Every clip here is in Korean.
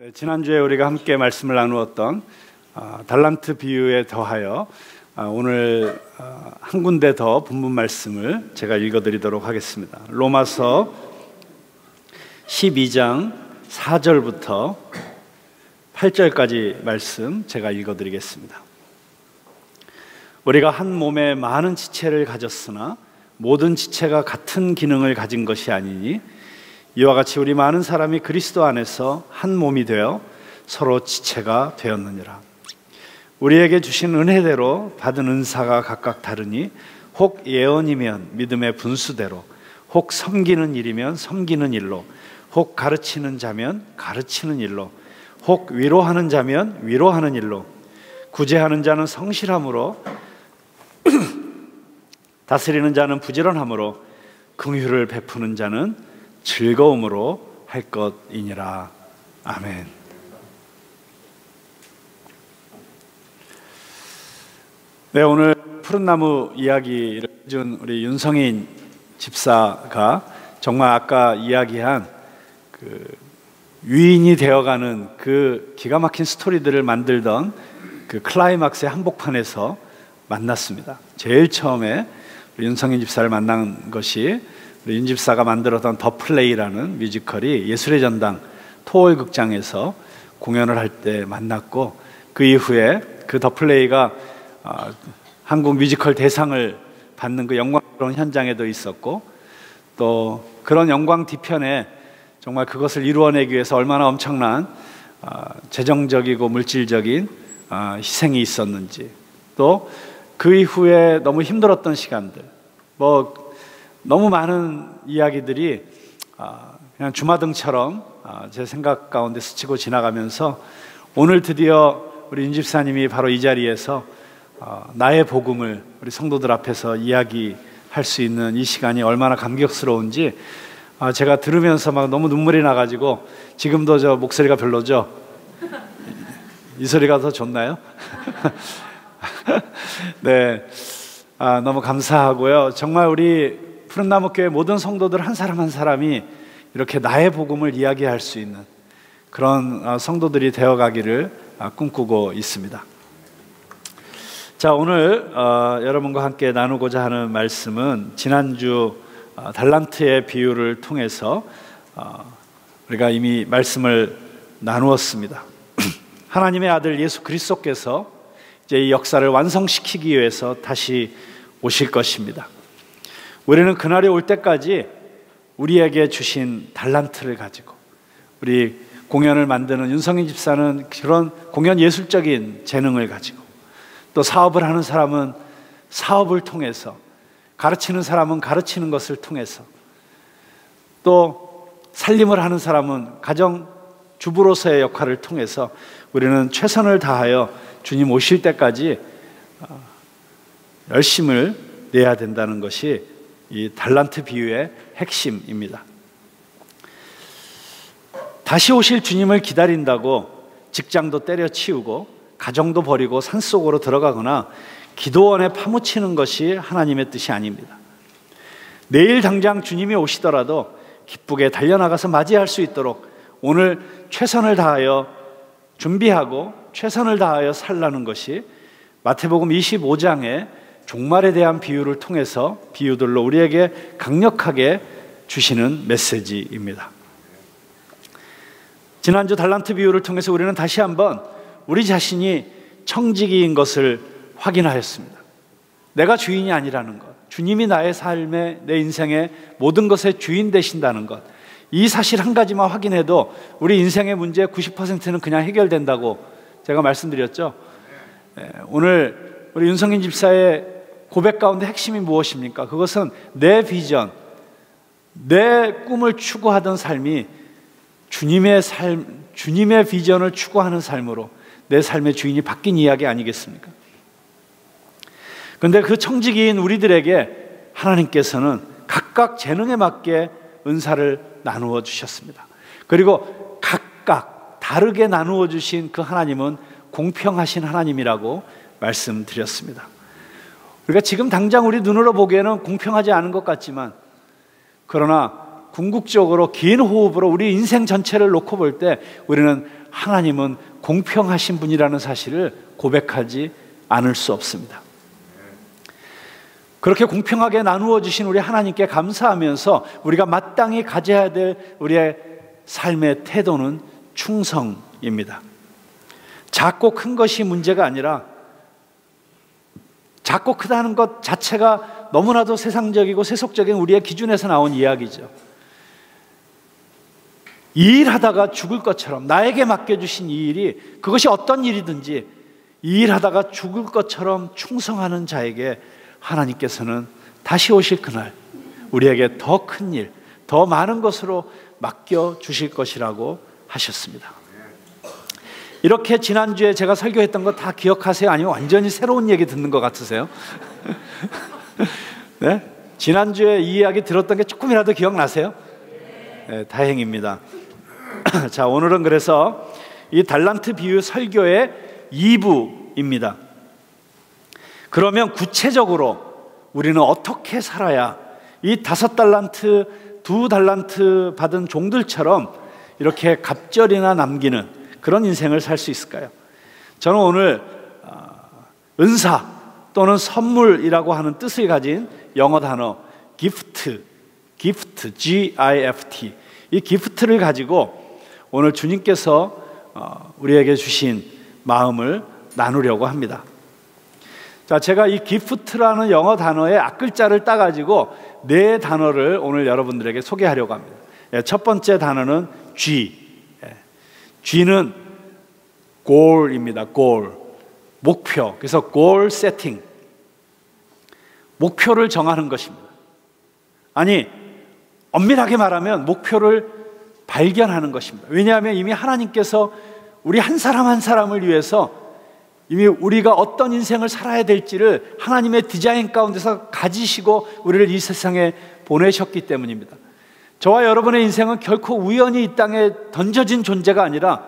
네, 지난주에 우리가 함께 말씀을 나누었던 달란트 비유에 더하여 오늘 한 군데 더 본문 말씀을 제가 읽어드리도록 하겠습니다. 로마서 12장 4절부터 8절까지 말씀 제가 읽어드리겠습니다. 우리가 한 몸에 많은 지체를 가졌으나 모든 지체가 같은 기능을 가진 것이 아니니 이와 같이 우리 많은 사람이 그리스도 안에서 한 몸이 되어 서로 지체가 되었느니라. 우리에게 주신 은혜대로 받은 은사가 각각 다르니 혹 예언이면 믿음의 분수대로, 혹 섬기는 일이면 섬기는 일로, 혹 가르치는 자면 가르치는 일로, 혹 위로하는 자면 위로하는 일로, 구제하는 자는 성실함으로, 다스리는 자는 부지런함으로, 긍휼을 베푸는 자는 즐거움으로 할 것이니라. 아멘. 네, 오늘 푸른나무 이야기를 해준 우리 윤성인 집사가 정말 아까 이야기한 그 위인이 되어가는 그 기가 막힌 스토리들을 만들던 그 클라이막스의 한복판에서 만났습니다. 제일 처음에 우리 윤성인 집사를 만난 것이 우리 윤 집사가 만들었던 더 플레이라는 뮤지컬이 예술의 전당 토월 극장에서 공연을 할 때 만났고, 그 이후에 그 더 플레이가 한국 뮤지컬 대상을 받는 그 영광스러운 현장에도 있었고, 또 그런 영광 뒤편에 정말 그것을 이루어내기 위해서 얼마나 엄청난 재정적이고 물질적인 희생이 있었는지, 또 그 이후에 너무 힘들었던 시간들, 너무 많은 이야기들이 그냥 주마등처럼 제 생각 가운데 스치고 지나가면서 오늘 드디어 우리 윤 집사님이 바로 이 자리에서 나의 복음을 우리 성도들 앞에서 이야기할 수 있는 이 시간이 얼마나 감격스러운지 제가 들으면서 막 너무 눈물이 나가지고, 지금도 저 목소리가 별로죠? 이 소리가 더 좋나요? 네, 너무 감사하고요. 정말 우리 푸른나무교회 모든 성도들 한 사람 한 사람이 이렇게 나의 복음을 이야기할 수 있는 그런 성도들이 되어가기를 꿈꾸고 있습니다. 자, 오늘 여러분과 함께 나누고자 하는 말씀은 지난주 달란트의 비유를 통해서 우리가 이미 말씀을 나누었습니다. 하나님의 아들 예수 그리스도께서 이제 이 역사를 완성시키기 위해서 다시 오실 것입니다. 우리는 그날이 올 때까지 우리에게 주신 달란트를 가지고, 우리 공연을 만드는 윤성인 집사는 그런 공연 예술적인 재능을 가지고, 또 사업을 하는 사람은 사업을 통해서, 가르치는 사람은 가르치는 것을 통해서, 또 살림을 하는 사람은 가정주부로서의 역할을 통해서 우리는 최선을 다하여 주님 오실 때까지 열심을 내야 된다는 것이 이 달란트 비유의 핵심입니다. 다시 오실 주님을 기다린다고 직장도 때려치우고 가정도 버리고 산속으로 들어가거나 기도원에 파묻히는 것이 하나님의 뜻이 아닙니다. 내일 당장 주님이 오시더라도 기쁘게 달려나가서 맞이할 수 있도록 오늘 최선을 다하여 준비하고 최선을 다하여 살라는 것이 마태복음 25장의 종말에 대한 비유를 통해서 비유들로 우리에게 강력하게 주시는 메시지입니다. 지난주 달란트 비유를 통해서 우리는 다시 한번 우리 자신이 청지기인 것을 확인하였습니다. 내가 주인이 아니라는 것, 주님이 나의 삶에, 내 인생의 모든 것의 주인 되신다는 것, 이 사실 한 가지만 확인해도 우리 인생의 문제의 90%는 그냥 해결된다고 제가 말씀드렸죠. 오늘 우리 윤성인 집사의 고백 가운데 핵심이 무엇입니까? 그것은 내 비전, 내 꿈을 추구하던 삶이 주님의 삶, 주님의 비전을 추구하는 삶으로 내 삶의 주인이 바뀐 이야기 아니겠습니까? 그런데 그 청지기인 우리들에게 하나님께서는 각각 재능에 맞게 은사를 나누어 주셨습니다. 그리고 각각 다르게 나누어 주신 그 하나님은 공평하신 하나님이라고 말씀드렸습니다. 우리가 지금 당장 우리 눈으로 보기에는 공평하지 않은 것 같지만, 그러나 궁극적으로 긴 호흡으로 우리 인생 전체를 놓고 볼 때 우리는 하나님은 공평하신 분이라는 사실을 고백하지 않을 수 없습니다. 그렇게 공평하게 나누어 주신 우리 하나님께 감사하면서 우리가 마땅히 가져야 될 우리의 삶의 태도는 충성입니다. 작고 큰 것이 문제가 아니라 작고 크다는 것 자체가 너무나도 세상적이고 세속적인 우리의 기준에서 나온 이야기죠. 이 일하다가 죽을 것처럼 나에게 맡겨주신 이 일이 그것이 어떤 일이든지 이 일하다가 죽을 것처럼 충성하는 자에게 하나님께서는 다시 오실 그날 우리에게 더 큰 일, 더 많은 것으로 맡겨주실 것이라고 하셨습니다. 이렇게 지난주에 제가 설교했던 거 다 기억하세요? 아니면 완전히 새로운 얘기 듣는 것 같으세요? 네? 지난주에 이 이야기 들었던 게 조금이라도 기억나세요? 네, 다행입니다. 자, 오늘은 그래서 이 달란트 비유 설교의 2부입니다. 그러면 구체적으로 우리는 어떻게 살아야 이 5달란트, 2달란트 받은 종들처럼 이렇게 갑절이나 남기는 그런 인생을 살 수 있을까요? 저는 오늘 은사 또는 선물이라고 하는 뜻을 가진 영어 단어 gift, G-I-F-T, 이 gift를 가지고 오늘 주님께서 우리에게 주신 마음을 나누려고 합니다. 자, 제가 이 gift라는 영어 단어의 앞글자를 따가지고 4단어를 오늘 여러분들에게 소개하려고 합니다. 첫 번째 단어는 G. G는 goal입니다. goal. 목표. 그래서 goal setting. 목표를 정하는 것입니다. 아니, 엄밀하게 말하면 목표를 발견하는 것입니다. 왜냐하면 이미 하나님께서 우리 한 사람 한 사람을 위해서 이미 우리가 어떤 인생을 살아야 될지를 하나님의 디자인 가운데서 가지시고 우리를 이 세상에 보내셨기 때문입니다. 저와 여러분의 인생은 결코 우연히 이 땅에 던져진 존재가 아니라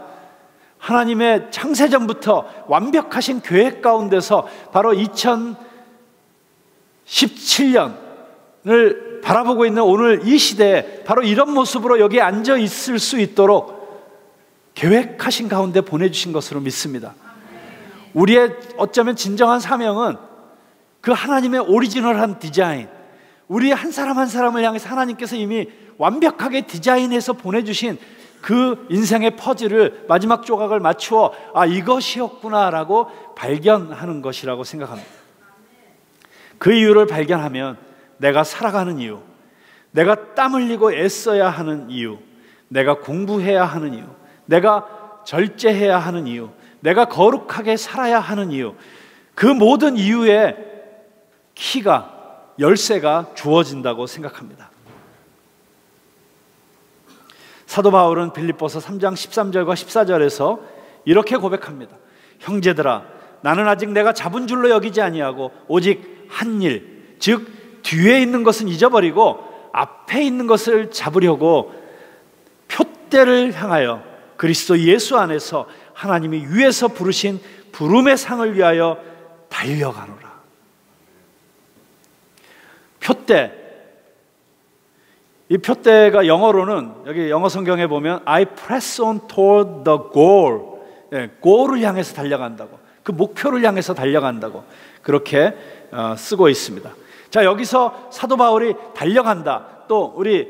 하나님의 창세전부터 완벽하신 계획 가운데서 바로 2017년을 바라보고 있는 오늘 이 시대에 바로 이런 모습으로 여기에 앉아 있을 수 있도록 계획하신 가운데 보내주신 것으로 믿습니다. 우리의 어쩌면 진정한 사명은 그 하나님의 오리지널한 디자인, 우리 한 사람 한 사람을 향해서 하나님께서 이미 완벽하게 디자인해서 보내주신 그 인생의 퍼즐을 마지막 조각을 맞추어 이것이었구나라고 발견하는 것이라고 생각합니다. 그 이유를 발견하면 내가 살아가는 이유, 내가 땀 흘리고 애써야 하는 이유, 내가 공부해야 하는 이유, 내가 절제해야 하는 이유, 내가 거룩하게 살아야 하는 이유, 그 모든 이유의 키가, 열쇠가 주어진다고 생각합니다. 사도 바울은 빌립보서 3장 13절과 14절에서 이렇게 고백합니다. 형제들아, 나는 아직 내가 잡은 줄로 여기지 아니하고 오직 한 일, 즉 뒤에 있는 것은 잊어버리고 앞에 있는 것을 잡으려고 표대를 향하여 그리스도 예수 안에서 하나님이 위에서 부르신 부름의 상을 위하여 달려가노라. 표대, 이 표대가 영어로는 여기 영어 성경에 보면 I press on toward the goal, goal을 향해서 달려간다고, 그 목표를 향해서 달려간다고 그렇게 쓰고 있습니다. 자, 여기서 사도 바울이 달려간다, 또 우리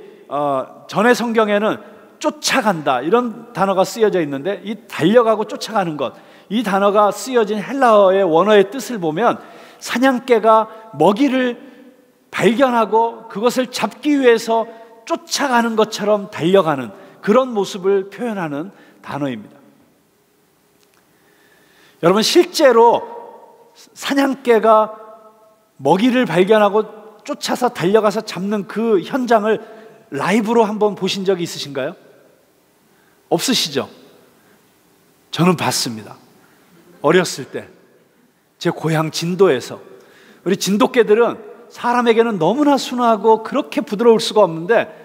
전의 성경에는 쫓아간다 이런 단어가 쓰여져 있는데, 이 달려가고 쫓아가는 것, 이 단어가 쓰여진 헬라어의 원어의 뜻을 보면 사냥개가 먹이를 발견하고 그것을 잡기 위해서 쫓아가는 것처럼 달려가는 그런 모습을 표현하는 단어입니다. 여러분, 실제로 사냥개가 먹이를 발견하고 쫓아서 달려가서 잡는 그 현장을 라이브로 한번 보신 적이 있으신가요? 없으시죠? 저는 봤습니다. 어렸을 때 제 고향 진도에서. 우리 진돗개들은 사람에게는 너무나 순하고 그렇게 부드러울 수가 없는데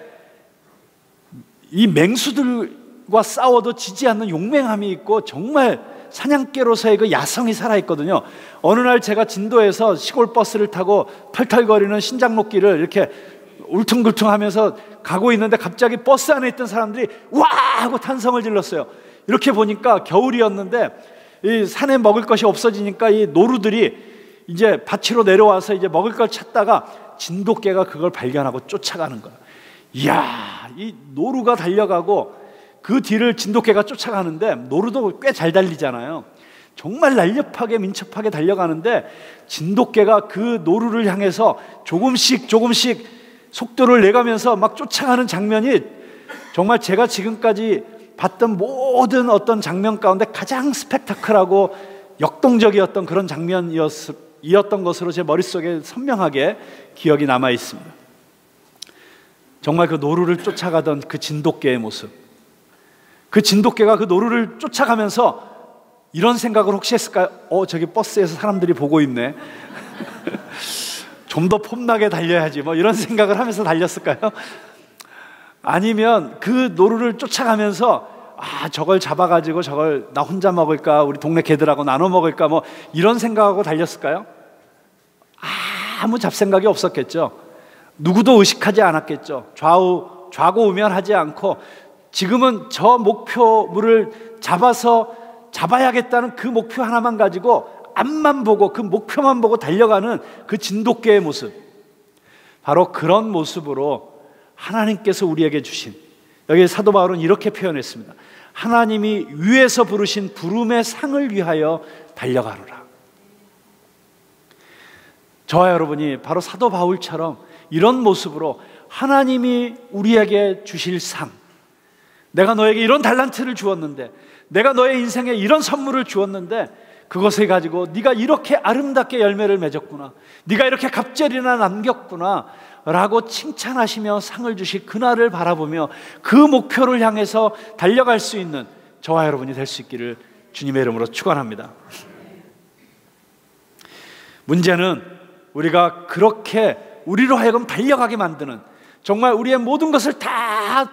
이 맹수들과 싸워도 지지 않는 용맹함이 있고 정말 사냥개로서의 그 야성이 살아있거든요. 어느 날 제가 진도에서 시골 버스를 타고 털털거리는 신장로길을 이렇게 울퉁불퉁하면서 가고 있는데 갑자기 버스 안에 있던 사람들이 와 하고 탄성을 질렀어요. 이렇게 보니까 겨울이었는데 이 산에 먹을 것이 없어지니까 이 노루들이 이제 밭으로 내려와서 이제 먹을 걸 찾다가 진돗개가 그걸 발견하고 쫓아가는 거야. 이야, 이 노루가 달려가고 그 뒤를 진돗개가 쫓아가는데, 노루도 꽤 잘 달리잖아요. 정말 날렵하게 민첩하게 달려가는데 진돗개가 그 노루를 향해서 조금씩 속도를 내가면서 막 쫓아가는 장면이 정말 제가 지금까지 봤던 모든 어떤 장면 가운데 가장 스펙타클하고 역동적이었던 그런 장면이었던 것으로 제 머릿속에 선명하게 기억이 남아 있습니다. 정말 그 노루를 쫓아가던 그 진돗개의 모습, 그 진돗개가 그 노루를 쫓아가면서 이런 생각을 혹시 했을까요? 저기 버스에서 사람들이 보고 있네. 좀 더 폼나게 달려야지, 뭐 이런 생각을 하면서 달렸을까요? 아니면 그 노루를 쫓아가면서 저걸 잡아가지고 저걸 나 혼자 먹을까, 우리 동네 개들하고 나눠 먹을까, 뭐 이런 생각하고 달렸을까요? 아무 잡생각이 없었겠죠. 누구도 의식하지 않았겠죠. 좌고우면하지 않고 지금은 저 목표물을 잡아야겠다는 그 목표 하나만 가지고 앞만 보고 그 목표만 보고 달려가는 그 진돗개의 모습, 바로 그런 모습으로 하나님께서 우리에게 주신, 여기 사도 바울은 이렇게 표현했습니다. 하나님이 위에서 부르신 부름의 상을 위하여 달려가노라. 저와 여러분이 바로 사도 바울처럼 이런 모습으로 하나님이 우리에게 주실 상, 내가 너에게 이런 달란트를 주었는데, 내가 너의 인생에 이런 선물을 주었는데 그것을 가지고 네가 이렇게 아름답게 열매를 맺었구나, 네가 이렇게 갑절이나 남겼구나 라고 칭찬하시며 상을 주실 그날을 바라보며 그 목표를 향해서 달려갈 수 있는 저와 여러분이 될 수 있기를 주님의 이름으로 축원합니다. 문제는 우리가 그렇게 우리로 하여금 달려가게 만드는, 정말 우리의 모든 것을 다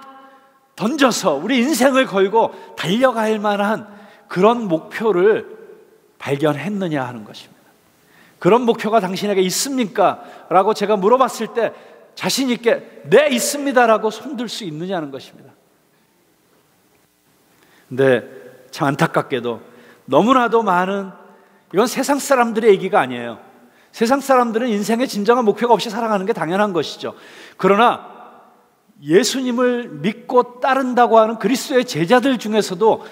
던져서 우리 인생을 걸고 달려갈 만한 그런 목표를 발견했느냐 하는 것입니다. 그런 목표가 당신에게 있습니까? 라고 제가 물어봤을 때 자신 있게 네, 있습니다 라고 손들 수 있느냐는 것입니다. 근데 참 안타깝게도 너무나도 많은, 이건 세상 사람들의 얘기가 아니에요. 세상 사람들은 인생의 진정한 목표가 없이 살아가는 게 당연한 것이죠. 그러나 예수님을 믿고 따른다고 하는 그리스도의 제자들 중에서도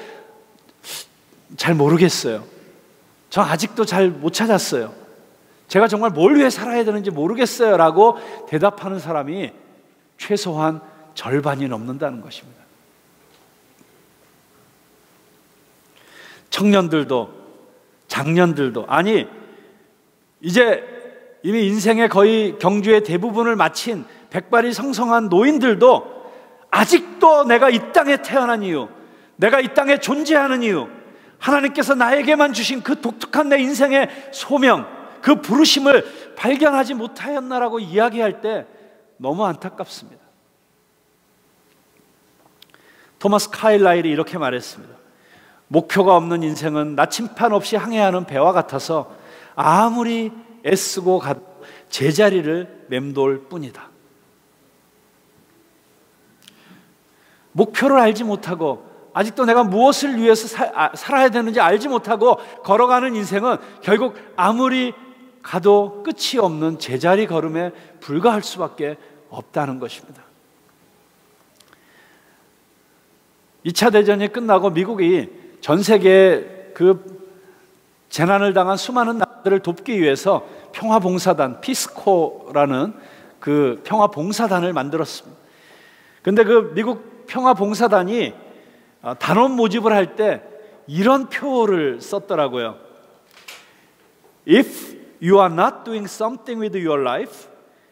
잘 모르겠어요. 저 아직도 잘 못 찾았어요. 제가 정말 뭘 위해 살아야 되는지 모르겠어요 라고 대답하는 사람이 최소한 절반이 넘는다는 것입니다. 청년들도 장년들도, 아니 이제 이미 인생의 거의 경주의 대부분을 마친 백발이 성성한 노인들도 아직도 내가 이 땅에 태어난 이유, 내가 이 땅에 존재하는 이유, 하나님께서 나에게만 주신 그 독특한 내 인생의 소명, 그 부르심을 발견하지 못하였나라고 이야기할 때 너무 안타깝습니다. 토마스 카일라일이 이렇게 말했습니다. 목표가 없는 인생은 나침판 없이 항해하는 배와 같아서 아무리 애쓰고 가도 제자리를 맴돌 뿐이다. 목표를 알지 못하고 아직도 내가 무엇을 위해서 살아야 되는지 알지 못하고 걸어가는 인생은 결국 아무리 가도 끝이 없는 제자리 걸음에 불과할 수밖에 없다는 것입니다. 2차 대전이 끝나고 미국이 전 세계에 그 재난을 당한 수많은 나라들을 돕기 위해서 평화봉사단, 피스코라는 그 평화봉사단을 만들었습니다. 근데 그 미국 평화봉사단이 단원 모집을 할 때 이런 표를 썼더라고요. If you are not doing something with your life,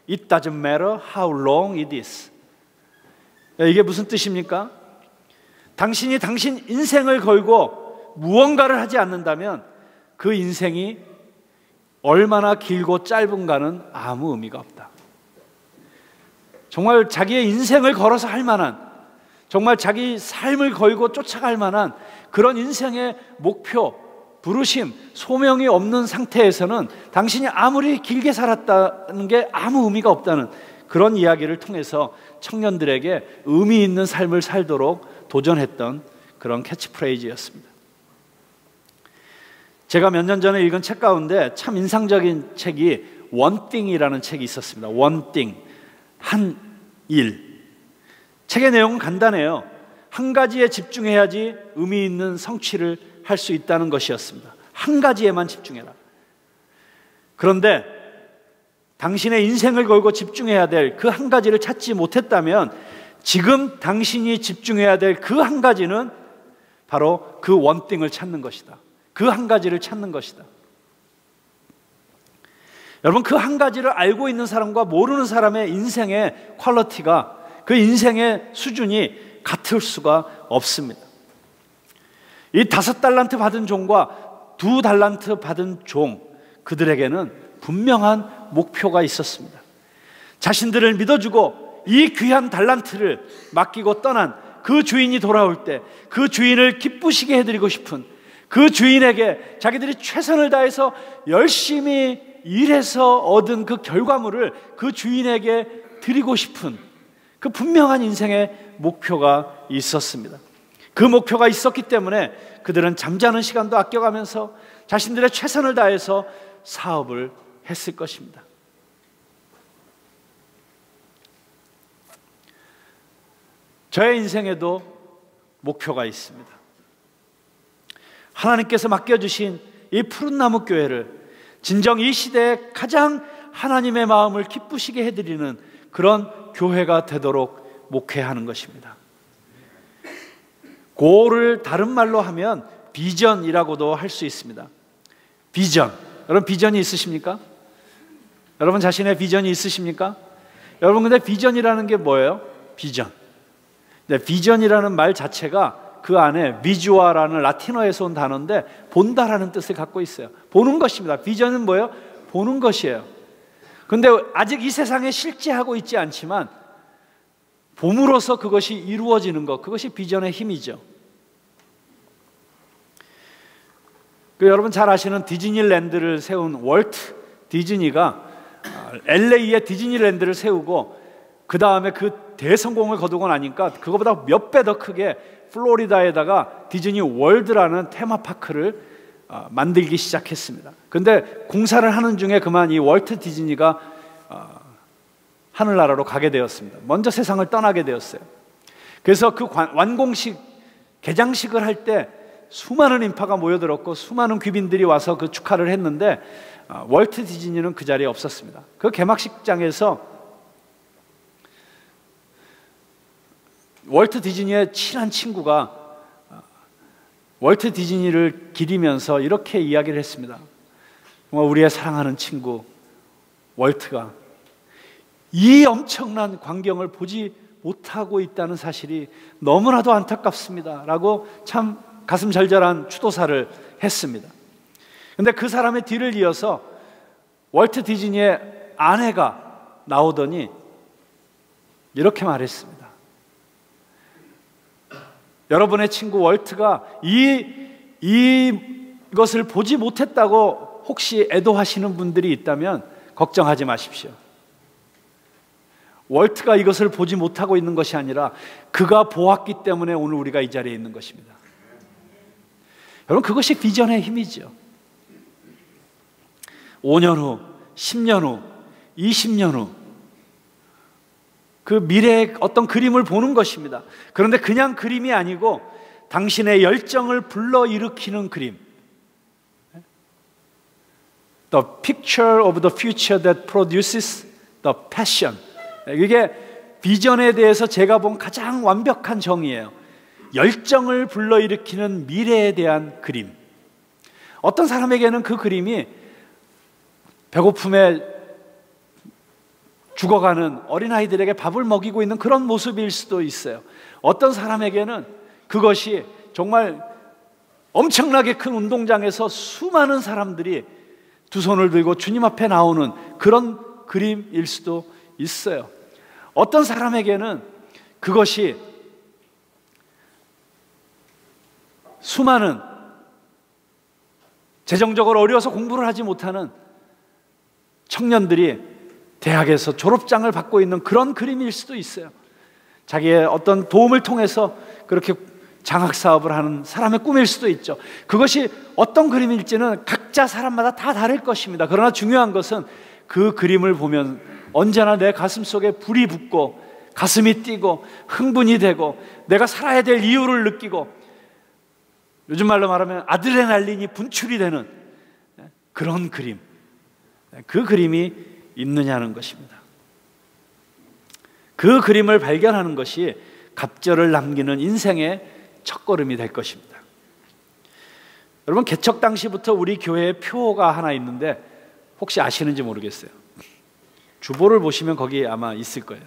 it doesn't matter how long it is. 이게 무슨 뜻입니까? 당신이 당신 인생을 걸고 무언가를 하지 않는다면 그 인생이 얼마나 길고 짧은가는 아무 의미가 없다. 정말 자기의 인생을 걸어서 할 만한, 정말 자기 삶을 걸고 쫓아갈 만한 그런 인생의 목표, 부르심, 소명이 없는 상태에서는 당신이 아무리 길게 살았다는 게 아무 의미가 없다는 그런 이야기를 통해서 청년들에게 의미 있는 삶을 살도록 도전했던 그런 캐치프레이즈였습니다. 제가 몇 년 전에 읽은 책 가운데 참 인상적인 책이 One Thing이라는 책이 있었습니다. One Thing, 한 일. 책의 내용은 간단해요. 한 가지에 집중해야지 의미 있는 성취를 할 수 있다는 것이었습니다. 한 가지에만 집중해라. 그런데 당신의 인생을 걸고 집중해야 될 그 한 가지를 찾지 못했다면 지금 당신이 집중해야 될 그 한 가지는 바로 그 원띵을 찾는 것이다. 그 한 가지를 찾는 것이다. 여러분, 그 한 가지를 알고 있는 사람과 모르는 사람의 인생의 퀄리티가, 그 인생의 수준이 같을 수가 없습니다. 이 5달란트 받은 종과 2달란트 받은 종, 그들에게는 분명한 목표가 있었습니다. 자신들을 믿어주고 이 귀한 달란트를 맡기고 떠난 그 주인이 돌아올 때 그 주인을 기쁘시게 해드리고 싶은, 그 주인에게 자기들이 최선을 다해서 열심히 일해서 얻은 그 결과물을 그 주인에게 드리고 싶은 그 분명한 인생의 목표가 있었습니다. 그 목표가 있었기 때문에 그들은 잠자는 시간도 아껴가면서 자신들의 최선을 다해서 사업을 했을 것입니다. 저의 인생에도 목표가 있습니다. 하나님께서 맡겨주신 이 푸른 나무 교회를 진정 이 시대에 가장 하나님의 마음을 기쁘시게 해드리는 그런 교회가 되도록 목회하는 것입니다. 고를 다른 말로 하면 비전이라고도 할 수 있습니다. 비전. 여러분, 비전이 있으십니까? 여러분 자신의 비전이 있으십니까? 여러분, 근데 비전이라는 게 뭐예요? 비전. 네, 비전이라는 말 자체가 그 안에 비주아라는 라틴어에서 온 단어인데 본다라는 뜻을 갖고 있어요. 보는 것입니다. 비전은 뭐예요? 보는 것이에요. 근데 아직 이 세상에 실제하고 있지 않지만 봄으로써 그것이 이루어지는 것, 그것이 비전의 힘이죠. 여러분 잘 아시는 디즈니랜드를 세운 월트 디즈니가 LA에 디즈니랜드를 세우고 그 다음에 그 대성공을 거두고 나니까 그거보다 몇 배 더 크게 플로리다에다가 디즈니 월드라는 테마파크를 만들기 시작했습니다. 근데 공사를 하는 중에 그만 이 월트 디즈니가 하늘나라로 가게 되었습니다. 먼저 세상을 떠나게 되었어요. 그래서 그 완공식, 개장식을 할 때 수많은 인파가 모여들었고 수많은 귀빈들이 와서 그 축하를 했는데 월트 디즈니는 그 자리에 없었습니다. 그 개막식장에서 월트 디즈니의 친한 친구가 월트 디즈니를 기리면서 이렇게 이야기를 했습니다. 우리의 사랑하는 친구 월트가 이 엄청난 광경을 보지 못하고 있다는 사실이 너무나도 안타깝습니다 라고 참 가슴 절절한 추도사를 했습니다. 그런데 그 사람의 뒤를 이어서 월트 디즈니의 아내가 나오더니 이렇게 말했습니다. 여러분의 친구 월트가 이것을 보지 못했다고 혹시 애도하시는 분들이 있다면 걱정하지 마십시오. 월트가 이것을 보지 못하고 있는 것이 아니라 그가 보았기 때문에 오늘 우리가 이 자리에 있는 것입니다. 여러분, 그것이 비전의 힘이죠. 5년 후, 10년 후, 20년 후 그 미래의 어떤 그림을 보는 것입니다. 그런데 그냥 그림이 아니고 당신의 열정을 불러일으키는 그림. The picture of the future that produces the passion. 이게 비전에 대해서 제가 본 가장 완벽한 정의예요. 열정을 불러일으키는 미래에 대한 그림. 어떤 사람에게는 그 그림이 배고픔에 죽어가는 어린아이들에게 밥을 먹이고 있는 그런 모습일 수도 있어요. 어떤 사람에게는 그것이 정말 엄청나게 큰 운동장에서 수많은 사람들이 두 손을 들고 주님 앞에 나오는 그런 그림일 수도 있어요. 어떤 사람에게는 그것이 수많은 재정적으로 어려워서 공부를 하지 못하는 청년들이 대학에서 졸업장을 받고 있는 그런 그림일 수도 있어요. 자기의 어떤 도움을 통해서 그렇게 장학 사업을 하는 사람의 꿈일 수도 있죠. 그것이 어떤 그림일지는 각자 사람마다 다 다를 것입니다. 그러나 중요한 것은 그 그림을 보면 언제나 내 가슴 속에 불이 붙고 가슴이 뛰고 흥분이 되고 내가 살아야 될 이유를 느끼고 요즘 말로 말하면 아드레날린이 분출이 되는 그런 그림, 그 그림이 있느냐는 것입니다. 그 그림을 발견하는 것이 갑절을 남기는 인생의 첫걸음이 될 것입니다. 여러분, 개척 당시부터 우리 교회에 표가 하나 있는데 혹시 아시는지 모르겠어요. 주보를 보시면 거기 아마 있을 거예요.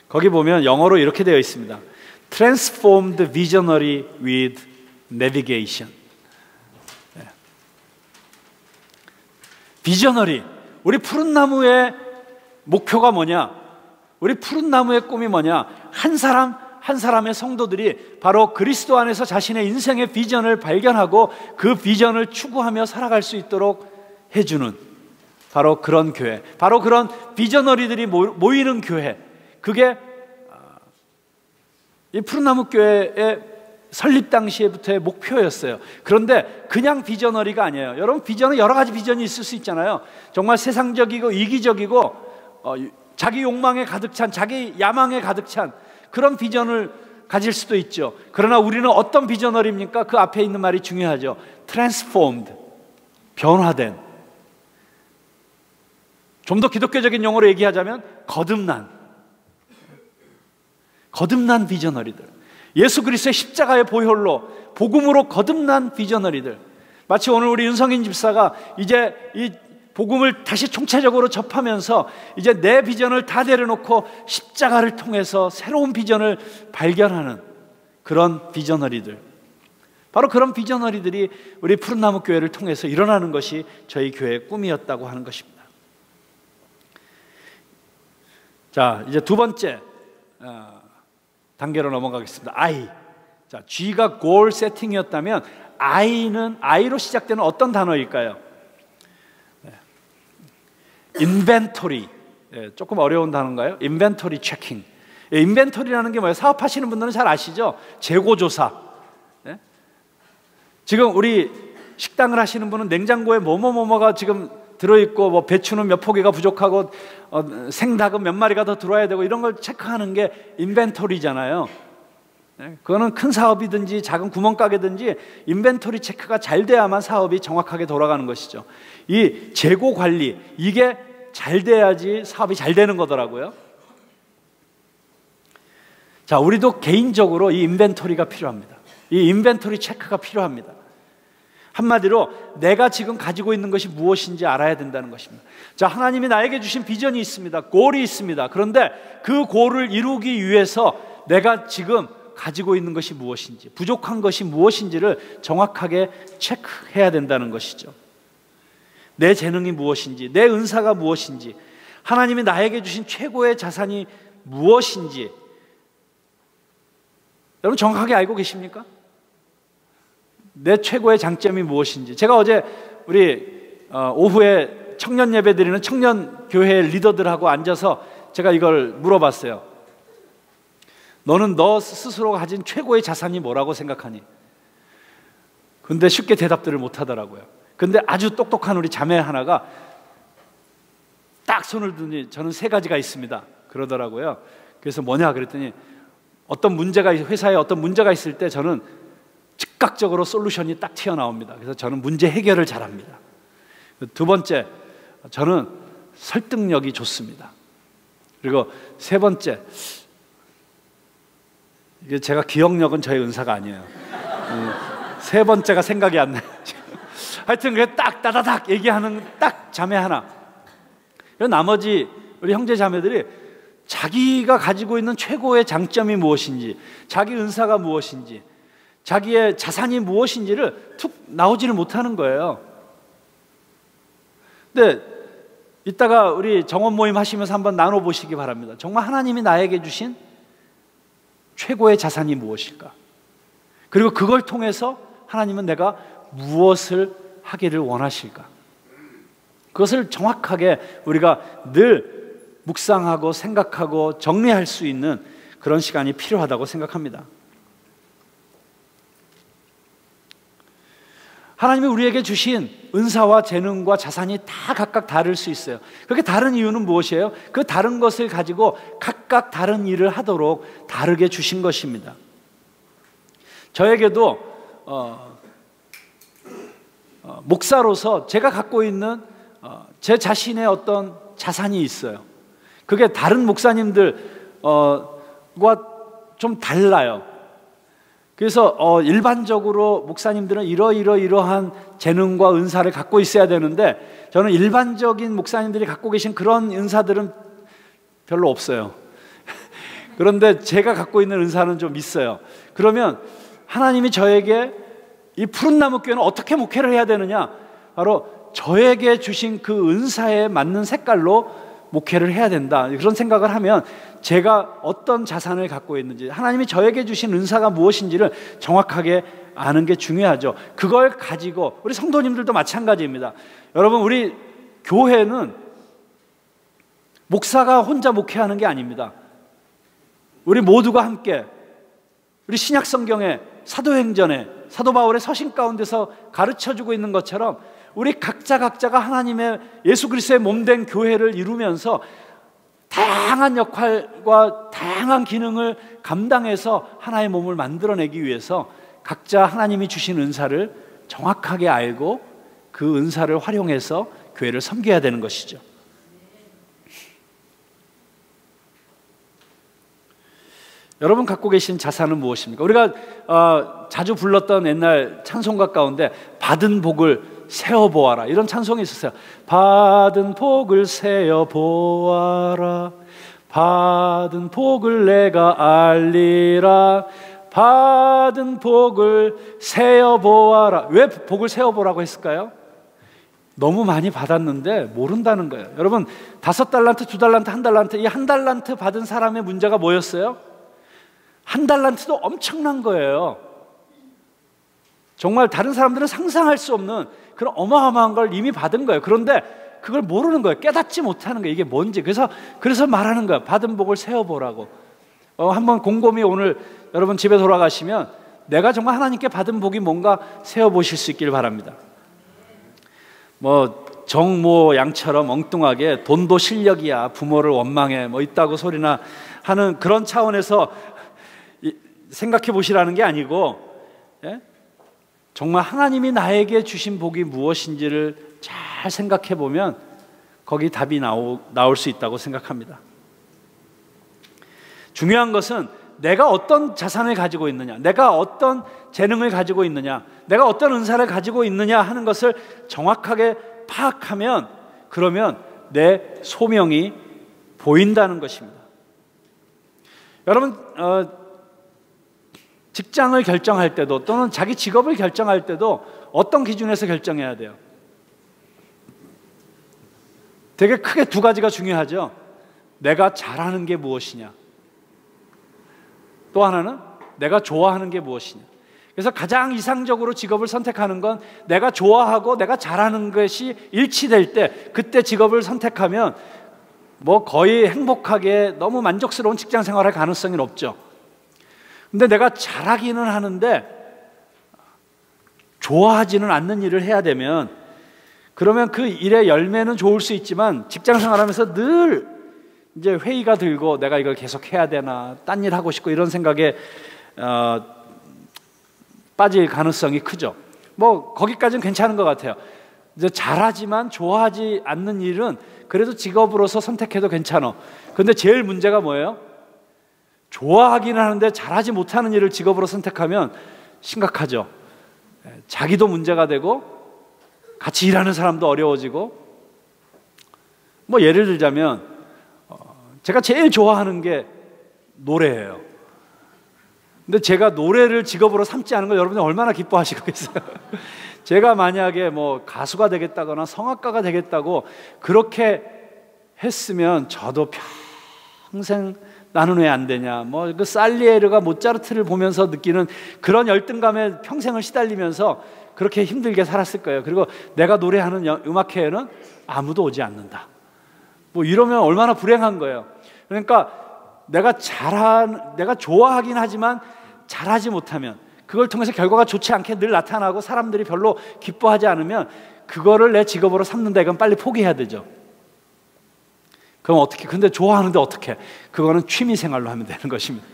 거기 보면 영어로 이렇게 되어 있습니다. Transform the visionary with navigation. 비저너리, 우리 푸른 나무의 목표가 뭐냐? 우리 푸른 나무의 꿈이 뭐냐? 한 사람 한 사람의 성도들이 바로 그리스도 안에서 자신의 인생의 비전을 발견하고 그 비전을 추구하며 살아갈 수 있도록 해주는 바로 그런 교회, 바로 그런 비저너리들이 모이는 교회, 그게 이 푸른나무 교회의 설립 당시부터의 목표였어요. 그런데 그냥 비저너리가 아니에요. 여러분, 비전은 여러 가지 비전이 있을 수 있잖아요. 정말 세상적이고 이기적이고 자기 욕망에 가득 찬, 자기 야망에 가득 찬 그런 비전을 가질 수도 있죠. 그러나 우리는 어떤 비저너리입니까? 그 앞에 있는 말이 중요하죠. Transformed, 변화된. 좀 더 기독교적인 용어로 얘기하자면 거듭난 비저너리들, 예수 그리스도의 십자가의 보혈로 복음으로 거듭난 비저너리들. 마치 오늘 우리 윤성인 집사가 이제 이 복음을 다시 총체적으로 접하면서 이제 내 비전을 다 내려놓고 십자가를 통해서 새로운 비전을 발견하는 그런 비저너리들, 바로 그런 비저너리들이 우리 푸른나무 교회를 통해서 일어나는 것이 저희 교회의 꿈이었다고 하는 것입니다. 자, 이제 두 번째 단계로 넘어가겠습니다. I. 자, G가 goal setting이었다면 I로 시작되는 어떤 단어일까요? 인벤토리. 조금 어려운 단어인가요? 인벤토리 체킹. 인벤토리라는 게 뭐예요? 사업하시는 분들은 잘 아시죠? 재고조사. 지금 우리 식당을 하시는 분은 냉장고에 뭐뭐뭐뭐가 지금 들어있고, 뭐 배추는 몇 포기가 부족하고 생닭은 몇 마리가 더 들어와야 되고, 이런 걸 체크하는 게 인벤토리잖아요. 그거는 큰 사업이든지 작은 구멍가게든지 인벤토리 체크가 잘 돼야만 사업이 정확하게 돌아가는 것이죠. 이 재고 관리, 이게 잘 돼야지 사업이 잘 되는 거더라고요. 자, 우리도 개인적으로 이 인벤토리가 필요합니다. 이 인벤토리 체크가 필요합니다. 한마디로 내가 지금 가지고 있는 것이 무엇인지 알아야 된다는 것입니다. 자, 하나님이 나에게 주신 비전이 있습니다. 골이 있습니다. 그런데 그 골을 이루기 위해서 내가 지금 가지고 있는 것이 무엇인지, 부족한 것이 무엇인지를 정확하게 체크해야 된다는 것이죠. 내 재능이 무엇인지, 내 은사가 무엇인지, 하나님이 나에게 주신 최고의 자산이 무엇인지 여러분 정확하게 알고 계십니까? 내 최고의 장점이 무엇인지. 제가 어제 우리 오후에 청년 예배 드리는 청년 교회 리더들하고 앉아서 제가 이걸 물어봤어요. 너는 너 스스로 가진 최고의 자산이 뭐라고 생각하니? 근데 쉽게 대답들을 못 하더라고요. 근데 아주 똑똑한 우리 자매 하나가 딱 손을 드니 저는 3가지가 있습니다 그러더라고요. 그래서 뭐냐 그랬더니 어떤 문제가, 회사에 어떤 문제가 있을 때 저는 즉각적으로 솔루션이 딱 튀어나옵니다. 그래서 저는 문제 해결을 잘합니다. 두 번째, 저는 설득력이 좋습니다. 그리고 세 번째, 이게 제가 기억력은 저의 은사가 아니에요. 세 번째가 생각이 안 나요. 하여튼 그게 딱 따다닥 얘기하는 딱 자매 하나. 나머지 우리 형제 자매들이 자기가 가지고 있는 최고의 장점이 무엇인지, 자기 은사가 무엇인지, 자기의 자산이 무엇인지를 툭 나오지를 못하는 거예요. 근데 이따가 우리 정원 모임 하시면서 한번 나눠보시기 바랍니다. 정말 하나님이 나에게 주신 최고의 자산이 무엇일까? 그리고 그걸 통해서 하나님은 내가 무엇을 하기를 원하실까? 그것을 정확하게 우리가 늘 묵상하고 생각하고 정리할 수 있는 그런 시간이 필요하다고 생각합니다. 하나님이 우리에게 주신 은사와 재능과 자산이 다 각각 다를 수 있어요. 그렇게 다른 이유는 무엇이에요? 그 다른 것을 가지고 각각 다른 일을 하도록 다르게 주신 것입니다. 저에게도 목사로서 제가 갖고 있는 제 자신의 어떤 자산이 있어요. 그게 다른 목사님들과 좀 달라요. 그래서 일반적으로 목사님들은 이러한 재능과 은사를 갖고 있어야 되는데 저는 일반적인 목사님들이 갖고 계신 그런 은사들은 별로 없어요. 그런데 제가 갖고 있는 은사는 좀 있어요. 그러면 하나님이 저에게 이 푸른나무 교회는 어떻게 목회를 해야 되느냐? 바로 저에게 주신 그 은사에 맞는 색깔로 목회를 해야 된다, 그런 생각을 하면 제가 어떤 자산을 갖고 있는지, 하나님이 저에게 주신 은사가 무엇인지를 정확하게 아는 게 중요하죠. 그걸 가지고 우리 성도님들도 마찬가지입니다. 여러분, 우리 교회는 목사가 혼자 목회하는 게 아닙니다. 우리 모두가 함께 우리 신약 성경에 사도행전에 사도 바울의 서신 가운데서 가르쳐주고 있는 것처럼 우리 각자가 하나님의 예수 그리스도의 몸된 교회를 이루면서 다양한 역할과 다양한 기능을 감당해서 하나의 몸을 만들어내기 위해서 각자 하나님이 주신 은사를 정확하게 알고 그 은사를 활용해서 교회를 섬겨야 되는 것이죠. 여러분 갖고 계신 자산은 무엇입니까? 우리가 자주 불렀던 옛날 찬송가 가운데 받은 복을 세어보아라, 이런 찬송이 있었어요. 받은 복을 세어보아라, 받은 복을 내가 알리라, 받은 복을 세어보아라. 왜 복을 세어보라고 했을까요? 너무 많이 받았는데 모른다는 거예요. 여러분, 5달란트, 2달란트, 1달란트, 이 1달란트 받은 사람의 문제가 뭐였어요? 1달란트도 엄청난 거예요. 정말 다른 사람들은 상상할 수 없는 그런 어마어마한 걸 이미 받은 거예요. 그런데 그걸 모르는 거예요. 깨닫지 못하는 거예요. 이게 뭔지. 그래서 말하는 거예요. 받은 복을 세어보라고. 한번 곰곰이 오늘 여러분 집에 돌아가시면 내가 정말 하나님께 받은 복이 뭔가 세어보실 수 있길 바랍니다. 정모 양처럼 엉뚱하게 돈도 실력이야, 부모를 원망해, 있다고 소리나 하는 그런 차원에서 생각해 보시라는 게 아니고, 예? 정말 하나님이 나에게 주신 복이 무엇인지를 잘 생각해 보면 거기 답이 나올 수 있다고 생각합니다. 중요한 것은 내가 어떤 자산을 가지고 있느냐, 내가 어떤 재능을 가지고 있느냐, 내가 어떤 은사를 가지고 있느냐 하는 것을 정확하게 파악하면, 그러면 내 소명이 보인다는 것입니다. 여러분, 직장을 결정할 때도 또는 자기 직업을 결정할 때도 어떤 기준에서 결정해야 돼요? 되게 크게 2가지가 중요하죠. 내가 잘하는 게 무엇이냐, 또 하나는 내가 좋아하는 게 무엇이냐. 그래서 가장 이상적으로 직업을 선택하는 건 내가 좋아하고 내가 잘하는 것이 일치될 때, 그때 직업을 선택하면 거의 행복하게 너무 만족스러운 직장 생활할 가능성이 높죠. 근데 내가 잘하기는 하는데 좋아하지는 않는 일을 해야 되면, 그러면 그 일의 열매는 좋을 수 있지만 직장 생활하면서 늘 이제 회의가 들고 내가 이걸 계속 해야 되나, 딴 일 하고 싶고, 이런 생각에 빠질 가능성이 크죠. 거기까지는 괜찮은 것 같아요. 이제 잘하지만 좋아하지 않는 일은 그래도 직업으로서 선택해도 괜찮아. 근데 제일 문제가 뭐예요? 좋아하기는 하는데 잘하지 못하는 일을 직업으로 선택하면 심각하죠. 자기도 문제가 되고 같이 일하는 사람도 어려워지고. 예를 들자면 제가 제일 좋아하는 게 노래예요. 근데 제가 노래를 직업으로 삼지 않은 걸 여러분들 얼마나 기뻐하시고 계세요. 제가 만약에 가수가 되겠다거나 성악가가 되겠다고 그렇게 했으면 저도 평생 나는 왜 안 되냐, 뭐 그 살리에르가 모차르트를 보면서 느끼는 그런 열등감에 평생을 시달리면서 그렇게 힘들게 살았을 거예요. 그리고 내가 노래하는 음악회에는 아무도 오지 않는다, 뭐 이러면 얼마나 불행한 거예요. 그러니까 내가 좋아하긴 하지만 잘하지 못하면, 그걸 통해서 결과가 좋지 않게 늘 나타나고 사람들이 별로 기뻐하지 않으면 그거를 내 직업으로 삼는다, 이건 빨리 포기해야 되죠. 그럼 어떻게? 근데 좋아하는데 어떻게? 그거는 취미 생활로 하면 되는 것입니다.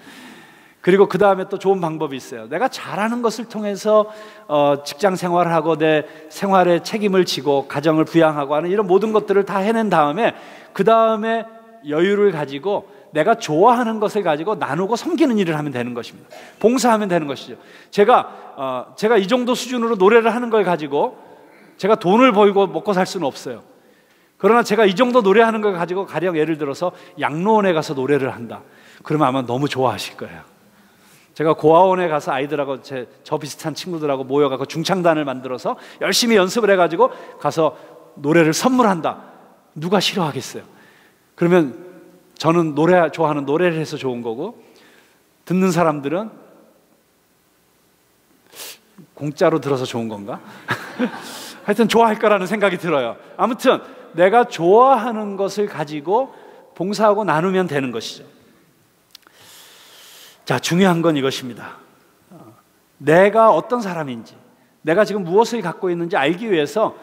그리고 그 다음에 또 좋은 방법이 있어요. 내가 잘하는 것을 통해서 직장 생활을 하고 내 생활에 책임을 지고 가정을 부양하고 하는 이런 모든 것들을 다 해낸 다음에, 그 다음에 여유를 가지고 내가 좋아하는 것을 가지고 나누고 섬기는 일을 하면 되는 것입니다. 봉사하면 되는 것이죠. 제가 이 정도 수준으로 노래를 하는 걸 가지고 제가 돈을 벌고 먹고 살 수는 없어요. 그러나 제가 이 정도 노래하는 걸 가지고 가령 예를 들어서 양로원에 가서 노래를 한다, 그러면 아마 너무 좋아하실 거예요. 제가 고아원에 가서 아이들하고 저 비슷한 친구들하고 모여가지고 중창단을 만들어서 열심히 연습을 해가지고 가서 노래를 선물한다, 누가 싫어하겠어요? 그러면 저는 좋아하는 노래를 해서 좋은 거고, 듣는 사람들은 공짜로 들어서 좋은 건가? 하여튼 좋아할 거라는 생각이 들어요. 아무튼 내가 좋아하는 것을 가지고 봉사하고 나누면 되는 것이죠. 자, 중요한 건 이것입니다. 내가 어떤 사람인지, 내가 지금 무엇을 갖고 있는지 알기 위해서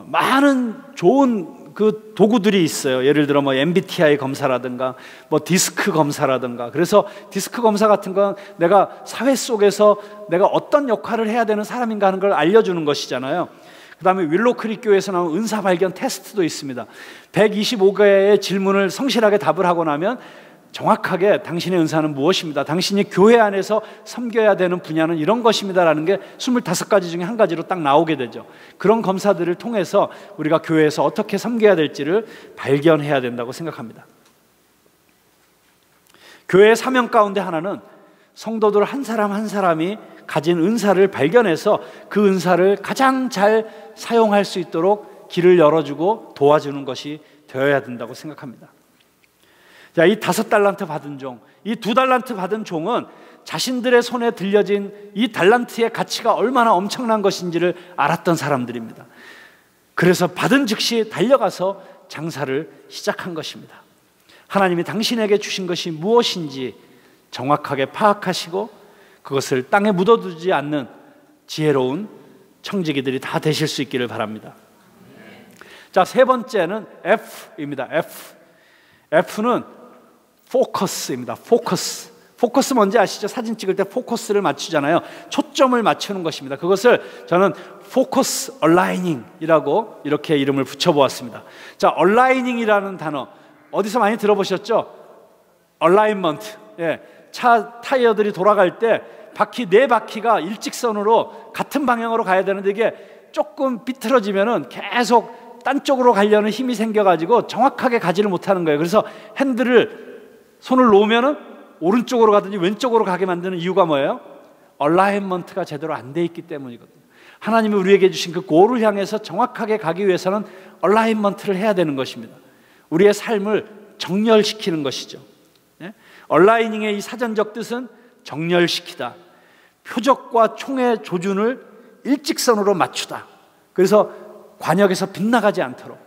많은 좋은 그 도구들이 있어요. 예를 들어 뭐 MBTI 검사라든가 뭐 디스크 검사라든가. 그래서 디스크 검사 같은 건 내가 사회 속에서 내가 어떤 역할을 해야 되는 사람인가 하는 걸 알려주는 것이잖아요. 그 다음에 윌로크릭 교회에서 나온 은사 발견 테스트도 있습니다. 125개의 질문을 성실하게 답을 하고 나면 정확하게 당신의 은사는 무엇입니다, 당신이 교회 안에서 섬겨야 되는 분야는 이런 것입니다 라는 게 25가지 중에 한 가지로 딱 나오게 되죠. 그런 검사들을 통해서 우리가 교회에서 어떻게 섬겨야 될지를 발견해야 된다고 생각합니다. 교회의 사명 가운데 하나는 성도들 한 사람 한 사람이 가진 은사를 발견해서 그 은사를 가장 잘 사용할 수 있도록 길을 열어주고 도와주는 것이 되어야 된다고 생각합니다. 자, 이 5달란트 받은 종, 이 2달란트 받은 종은 자신들의 손에 들려진 이 달란트의 가치가 얼마나 엄청난 것인지를 알았던 사람들입니다. 그래서 받은 즉시 달려가서 장사를 시작한 것입니다. 하나님이 당신에게 주신 것이 무엇인지 정확하게 파악하시고 그것을 땅에 묻어두지 않는 지혜로운 청지기들이 다 되실 수 있기를 바랍니다. 자, 세 번째는 F입니다. F는 포커스입니다. 포커스 뭔지 아시죠? 사진 찍을 때 포커스를 맞추잖아요. 초점을 맞추는 것입니다. 그것을 저는 포커스 얼라이닝이라고 이렇게 이름을 붙여보았습니다. 자, 얼라이닝이라는 단어 어디서 많이 들어보셨죠? 얼라인먼트. 예, 차 타이어들이 돌아갈 때 바퀴 4바퀴가 일직선으로 같은 방향으로 가야 되는데 이게 조금 비틀어지면은 계속 딴 쪽으로 가려는 힘이 생겨가지고 정확하게 가지를 못하는 거예요. 그래서 핸들을 손을 놓으면은 오른쪽으로 가든지 왼쪽으로 가게 만드는 이유가 뭐예요? 얼라인먼트가 제대로 안 돼 있기 때문이거든요. 하나님이 우리에게 주신 그 골을 향해서 정확하게 가기 위해서는 얼라인먼트를 해야 되는 것입니다. 우리의 삶을 정렬시키는 것이죠. 예? 얼라이닝의 이 사전적 뜻은 정렬시키다, 표적과 총의 조준을 일직선으로 맞추다. 그래서 관역에서 빗나가지 않도록.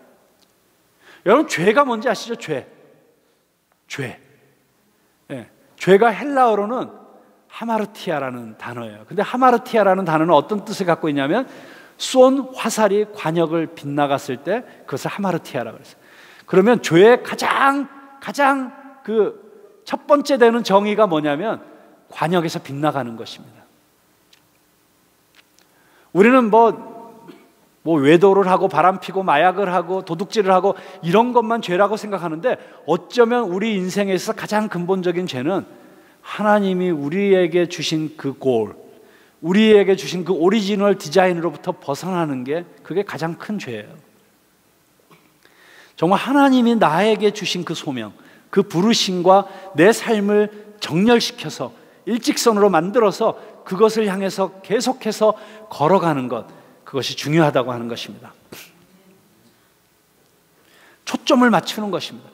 여러분, 죄가 뭔지 아시죠? 죄. 예, 죄가 헬라어로는 하마르티아라는 단어예요. 근데 하마르티아라는 단어는 어떤 뜻을 갖고 있냐면 쏜 화살이 관역을 빗나갔을 때 그것을 하마르티아라고 그랬어요. 그러면 죄의 가장 그 첫 번째 되는 정의가 뭐냐면 관역에서 빗나가는 것입니다. 우리는 뭐 외도를 하고 바람 피고 마약을 하고 도둑질을 하고 이런 것만 죄라고 생각하는데 어쩌면 우리 인생에서 가장 근본적인 죄는 하나님이 우리에게 주신 그 골, 우리에게 주신 그 오리지널 디자인으로부터 벗어나는 게 그게 가장 큰 죄예요. 정말 하나님이 나에게 주신 그 소명, 그 부르심과 내 삶을 정렬시켜서 일직선으로 만들어서 그것을 향해서 계속해서 걸어가는 것, 그것이 중요하다고 하는 것입니다. 초점을 맞추는 것입니다.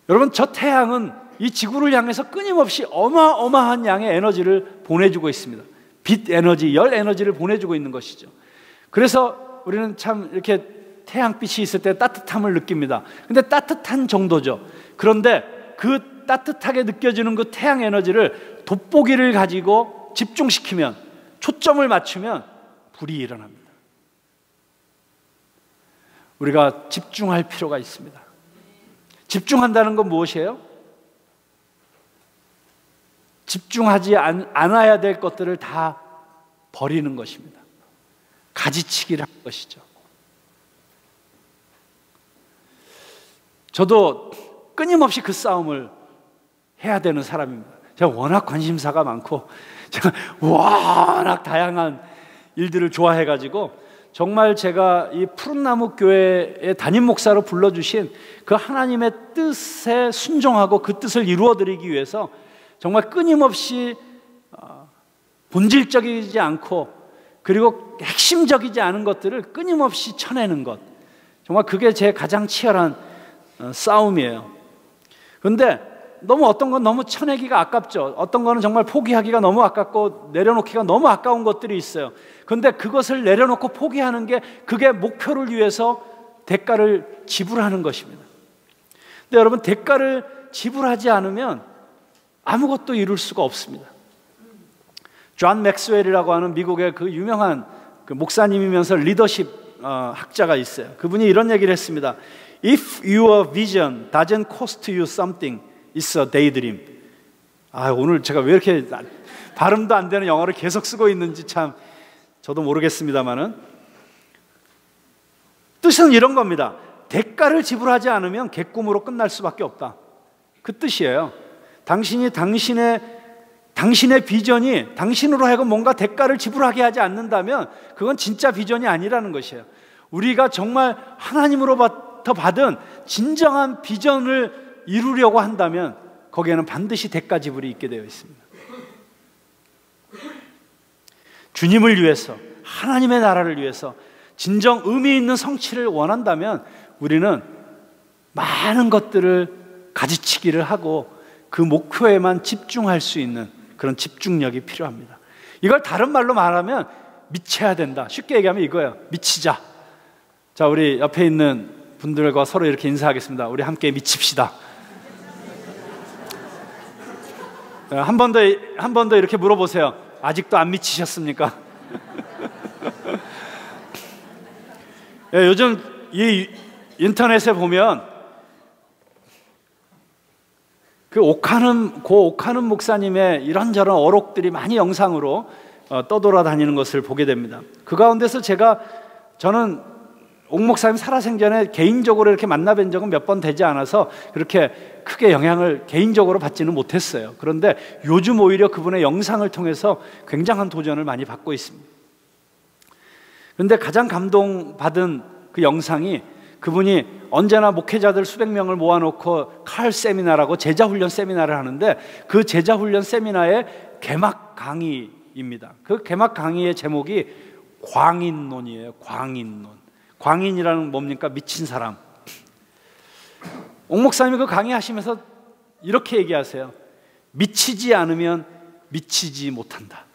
여러분, 저 태양은 이 지구를 향해서 끊임없이 어마어마한 양의 에너지를 보내주고 있습니다. 빛 에너지, 열 에너지를 보내주고 있는 것이죠. 그래서 우리는 참 이렇게 태양빛이 있을 때 따뜻함을 느낍니다. 근데 따뜻한 정도죠. 그런데 그 따뜻하게 느껴지는 그 태양 에너지를 돋보기를 가지고 집중시키면, 초점을 맞추면 불이 일어납니다. 우리가 집중할 필요가 있습니다. 집중한다는 건 무엇이에요? 집중하지 않아야 될 것들을 다 버리는 것입니다. 가지치기를 하는 것이죠. 저도 끊임없이 그 싸움을 해야 되는 사람입니다. 제가 워낙 관심사가 많고 제가 워낙 다양한 일들을 좋아해가지고 정말 제가 이 푸른나무 교회의 담임 목사로 불러주신 그 하나님의 뜻에 순종하고 그 뜻을 이루어드리기 위해서 정말 끊임없이 본질적이지 않고 그리고 핵심적이지 않은 것들을 끊임없이 쳐내는 것, 정말 그게 제 가장 치열한 싸움이에요. 그런데 너무 어떤 건 너무 쳐내기가 아깝죠. 어떤 거는 정말 포기하기가 너무 아깝고 내려놓기가 너무 아까운 것들이 있어요. 그런데 그것을 내려놓고 포기하는 게, 그게 목표를 위해서 대가를 지불하는 것입니다. 근데 여러분, 대가를 지불하지 않으면 아무것도 이룰 수가 없습니다. 존 맥스웰이라고 하는 미국의 그 유명한 그 목사님이면서 리더십 학자가 있어요. 그분이 이런 얘기를 했습니다. If your vision doesn't cost you something, it's a daydream. 오늘 제가 왜 이렇게 발음도 안 되는 영어를 계속 쓰고 있는지 참 저도 모르겠습니다만은, 뜻은 이런 겁니다. 대가를 지불하지 않으면 객꿈으로 끝날 수밖에 없다. 그 뜻이에요. 당신의 비전이 당신으로 하여금 뭔가 대가를 지불하게 하지 않는다면 그건 진짜 비전이 아니라는 것이에요. 우리가 정말 하나님으로부터 받은 진정한 비전을 이루려고 한다면 거기에는 반드시 대가 지불이 있게 되어 있습니다. 주님을 위해서, 하나님의 나라를 위해서 진정 의미 있는 성취를 원한다면 우리는 많은 것들을 가지치기를 하고 그 목표에만 집중할 수 있는 그런 집중력이 필요합니다. 이걸 다른 말로 말하면 미쳐야 된다. 쉽게 얘기하면 이거예요. 미치자. 자, 우리 옆에 있는 분들과 서로 이렇게 인사하겠습니다. 우리 함께 미칩시다. 한 번 더 이렇게 물어보세요. 아직도 안 미치셨습니까? 요즘 이 인터넷에 보면 그 오카는 목사님의 이런저런 어록들이 많이 영상으로 떠돌아다니는 것을 보게 됩니다. 그 가운데서 저는 옥 목사님 살아생전에 개인적으로 이렇게 만나뵌 적은 몇 번 되지 않아서 그렇게 크게 영향을 개인적으로 받지는 못했어요. 그런데 요즘 오히려 그분의 영상을 통해서 굉장한 도전을 많이 받고 있습니다. 그런데 가장 감동받은 그 영상이, 그분이 언제나 목회자들 수백 명을 모아놓고 칼 세미나라고 제자훈련 세미나를 하는데, 그 제자훈련 세미나의 개막 강의입니다. 그 개막 강의의 제목이 광인론이에요. 광인론. 광인이라는 뭡니까? 미친 사람. 옥 목사님이 그 강의하시면서 이렇게 얘기하세요. 미치지 않으면 미치지 못한다.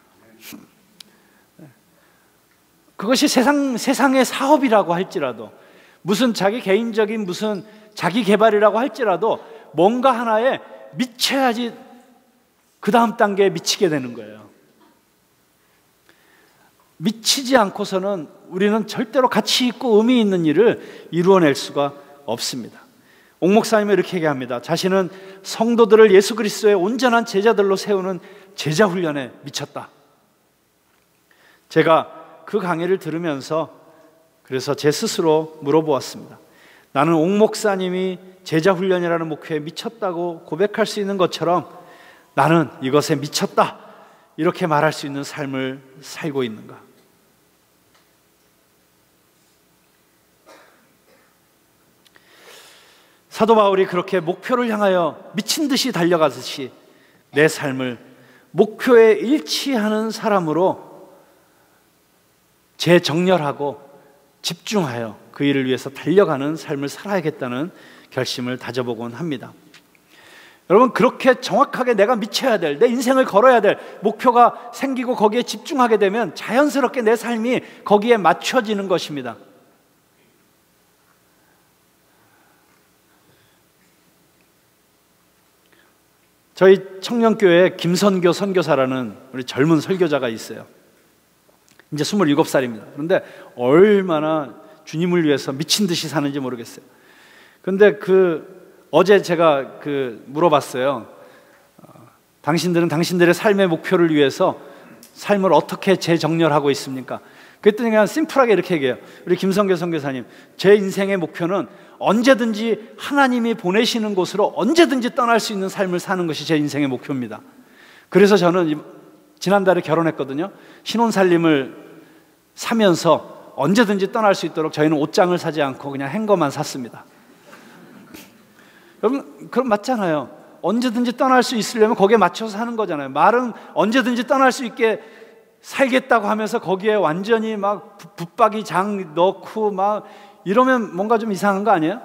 그것이 세상의 사업이라고 할지라도, 무슨 자기 개인적인 무슨 자기 개발이라고 할지라도 뭔가 하나에 미쳐야지 그 다음 단계에 미치게 되는 거예요. 미치지 않고서는 우리는 절대로 가치 있고 의미 있는 일을 이루어낼 수가 없습니다. 옥 목사님은 이렇게 얘기합니다. 자신은 성도들을 예수 그리스도의 온전한 제자들로 세우는 제자 훈련에 미쳤다. 제가 그 강의를 들으면서 그래서 제 스스로 물어보았습니다. 나는 옥 목사님이 제자 훈련이라는 목표에 미쳤다고 고백할 수 있는 것처럼 나는 이것에 미쳤다, 이렇게 말할 수 있는 삶을 살고 있는가? 사도 바울이 그렇게 목표를 향하여 미친 듯이 달려가듯이 내 삶을 목표에 일치하는 사람으로 재정렬하고 집중하여 그 일을 위해서 달려가는 삶을 살아야겠다는 결심을 다져보곤 합니다. 여러분, 그렇게 정확하게 내가 미쳐야 될, 내 인생을 걸어야 될 목표가 생기고 거기에 집중하게 되면 자연스럽게 내 삶이 거기에 맞춰지는 것입니다. 저희 청년교회에 김선교 선교사라는 우리 젊은 설교자가 있어요. 이제 27살입니다. 그런데 얼마나 주님을 위해서 미친 듯이 사는지 모르겠어요. 그런데 어제 제가 물어봤어요. 당신들은 당신들의 삶의 목표를 위해서 삶을 어떻게 재정렬하고 있습니까? 그랬더니 그냥 심플하게 이렇게 얘기해요. 우리 김성교 선교사님, 제 인생의 목표는 언제든지 하나님이 보내시는 곳으로 언제든지 떠날 수 있는 삶을 사는 것이 제 인생의 목표입니다. 그래서 저는 지난달에 결혼했거든요. 신혼살림을 사면서 언제든지 떠날 수 있도록 저희는 옷장을 사지 않고 그냥 행거만 샀습니다. 여러분, 그럼 맞잖아요. 언제든지 떠날 수 있으려면 거기에 맞춰서 사는 거잖아요. 말은 언제든지 떠날 수 있게 살겠다고 하면서 거기에 완전히 막 붙박이 장 넣고 막 이러면 뭔가 좀 이상한 거 아니에요?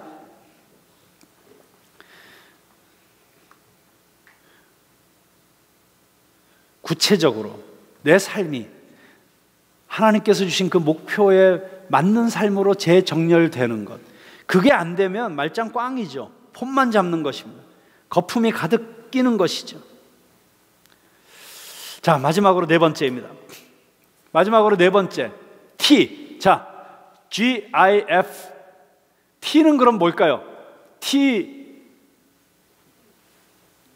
구체적으로 내 삶이 하나님께서 주신 그 목표에 맞는 삶으로 재정렬되는 것, 그게 안 되면 말짱 꽝이죠. 폼만 잡는 것입니다. 거품이 가득 끼는 것이죠. 자, 마지막으로 네 번째입니다. 마지막으로 네 번째, T. 자, GIF. T는 그럼 뭘까요? T.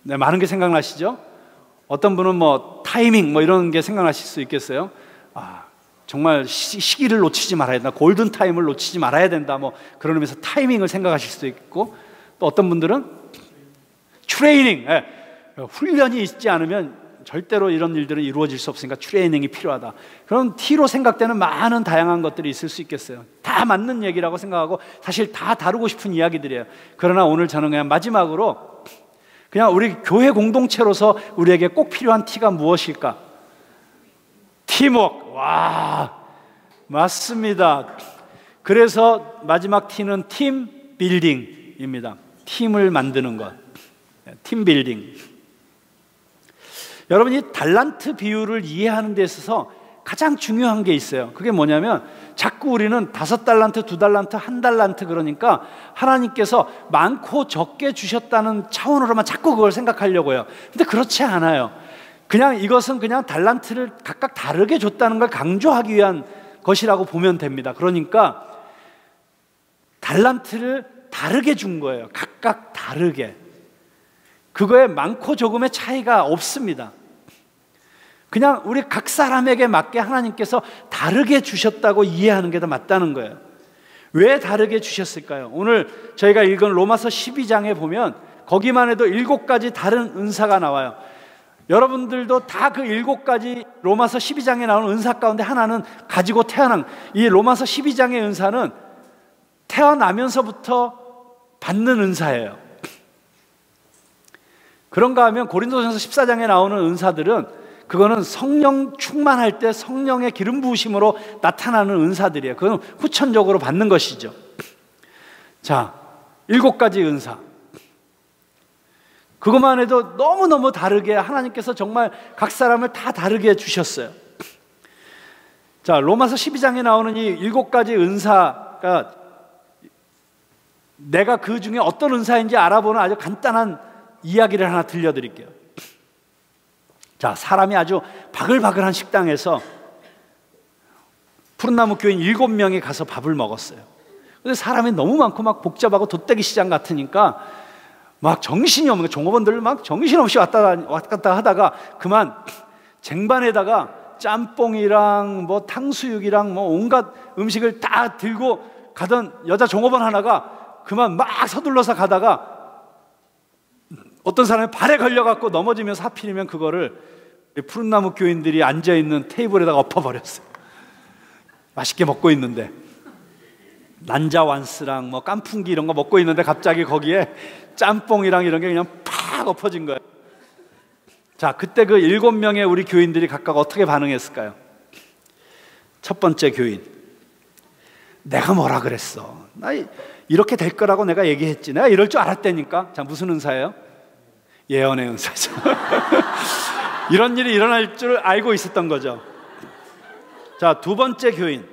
네, 많은 게 생각나시죠? 어떤 분은 뭐 타이밍 뭐 이런 게 생각나실 수 있겠어요. 정말 시기를 놓치지 말아야 된다, 골든 타임을 놓치지 말아야 된다, 뭐 그런 의미에서 타이밍을 생각하실 수도 있고, 또 어떤 분들은 트레이닝, 훈련이 있지 않으면 절대로 이런 일들은 이루어질 수 없으니까 트레이닝이 필요하다. 그럼 T로 생각되는 많은 다양한 것들이 있을 수 있겠어요. 다 맞는 얘기라고 생각하고 사실 다 다루고 싶은 이야기들이에요. 그러나 오늘 저는 그냥 마지막으로 그냥 우리 교회 공동체로서 우리에게 꼭 필요한 T가 무엇일까? 팀워크. 와, 맞습니다. 그래서 마지막 T는 팀 빌딩입니다. 팀을 만드는 것, 팀 빌딩. 여러분, 이 달란트 비율을 이해하는 데 있어서 가장 중요한 게 있어요. 그게 뭐냐면 자꾸 우리는 5달란트, 2달란트, 1달란트 그러니까 하나님께서 많고 적게 주셨다는 차원으로만 자꾸 그걸 생각하려고 해요. 근데 그렇지 않아요. 그냥 이것은 그냥 달란트를 각각 다르게 줬다는 걸 강조하기 위한 것이라고 보면 됩니다. 그러니까 달란트를 다르게 준 거예요. 각각 다르게. 그거에 많고 적음의 차이가 없습니다. 그냥 우리 각 사람에게 맞게 하나님께서 다르게 주셨다고 이해하는 게 더 맞다는 거예요. 왜 다르게 주셨을까요? 오늘 저희가 읽은 로마서 12장에 보면 거기만 해도 7가지 다른 은사가 나와요. 여러분들도 다 그 7가지 로마서 12장에 나오는 은사 가운데 하나는 가지고 태어난, 이 로마서 12장의 은사는 태어나면서부터 받는 은사예요. 그런가 하면 고린도전서 14장에 나오는 은사들은 그거는 성령 충만할 때 성령의 기름 부으심으로 나타나는 은사들이에요. 그건 후천적으로 받는 것이죠. 자, 7가지 은사. 그것만 해도 너무너무 다르게 하나님께서 정말 각 사람을 다 다르게 주셨어요. 자, 로마서 12장에 나오는 이 7가지 은사가 내가 그 중에 어떤 은사인지 알아보는 아주 간단한 이야기를 하나 들려드릴게요. 자, 사람이 아주 바글바글한 식당에서 푸른나무 교인 7명이 가서 밥을 먹었어요. 근데 사람이 너무 많고 막 복잡하고 돗대기 시장 같으니까 막 정신이 없는 거예요. 종업원들 막 정신없이 왔다 갔다 하다가 그만 쟁반에다가 짬뽕이랑 뭐 탕수육이랑 뭐 온갖 음식을 다 들고 가던 여자 종업원 하나가 그만 막 서둘러서 가다가 어떤 사람이 발에 걸려갖고 넘어지면서 하필이면 그거를 푸른나무 교인들이 앉아있는 테이블에다가 엎어버렸어요. 맛있게 먹고 있는데 난자완스랑 뭐 깐풍기 이런 거 먹고 있는데 갑자기 거기에 짬뽕이랑 이런 게 그냥 팍 엎어진 거예요. 자, 그때 그 7명의 우리 교인들이 각각 어떻게 반응했을까요? 첫 번째 교인, 내가 뭐라 그랬어? 나 이렇게 될 거라고 내가 얘기했지. 내가 이럴 줄 알았다니까. 자, 무슨 은사예요? 예언의 은사죠. 이런 일이 일어날 줄 알고 있었던 거죠. 자, 두 번째 교인,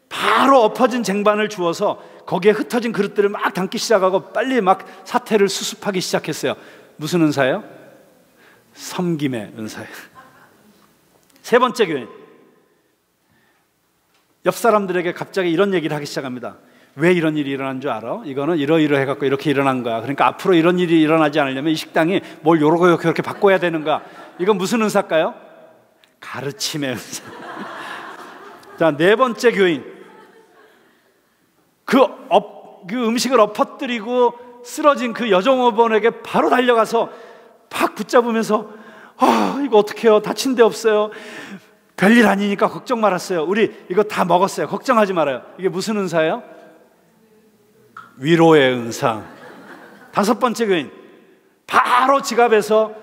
바로 엎어진 쟁반을 주워서 거기에 흩어진 그릇들을 막 담기 시작하고 빨리 막 사태를 수습하기 시작했어요. 무슨 은사예요? 섬김의 은사예요. 세 번째 교인, 옆 사람들에게 갑자기 이런 얘기를 하기 시작합니다. 왜 이런 일이 일어난 줄 알아? 이거는 이러이러해갖고 이렇게 일어난 거야. 그러니까 앞으로 이런 일이 일어나지 않으려면 이 식당이 뭘 요렇게 이렇게 바꿔야 되는 거야. 이건 무슨 은사일까요? 가르침의 은사. 자, 네 번째 교인, 그 음식을 엎어뜨리고 쓰러진 그 여종업원에게 바로 달려가서 팍 붙잡으면서 이거 어떡해요? 다친 데 없어요. 별일 아니니까 걱정 말았어요. 우리 이거 다 먹었어요. 걱정하지 말아요. 이게 무슨 은사예요? 위로의 은사. 다섯 번째 교인, 바로 지갑에서,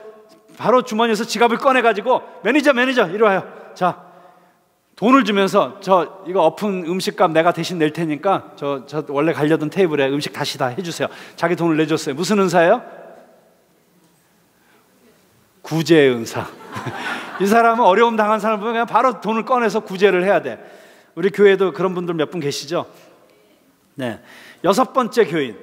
바로 주머니에서 지갑을 꺼내가지고 매니저 이리 와요. 자, 돈을 주면서 저 이거 엎은 음식값 내가 대신 낼 테니까 저 원래 가려던 테이블에 음식 다시 다 해주세요. 자기 돈을 내줬어요. 무슨 은사예요? 구제의 은사. 이 사람은 어려움 당한 사람을 보면 그냥 바로 돈을 꺼내서 구제를 해야 돼. 우리 교회도 그런 분들 몇 분 계시죠? 네. 여섯 번째 교인,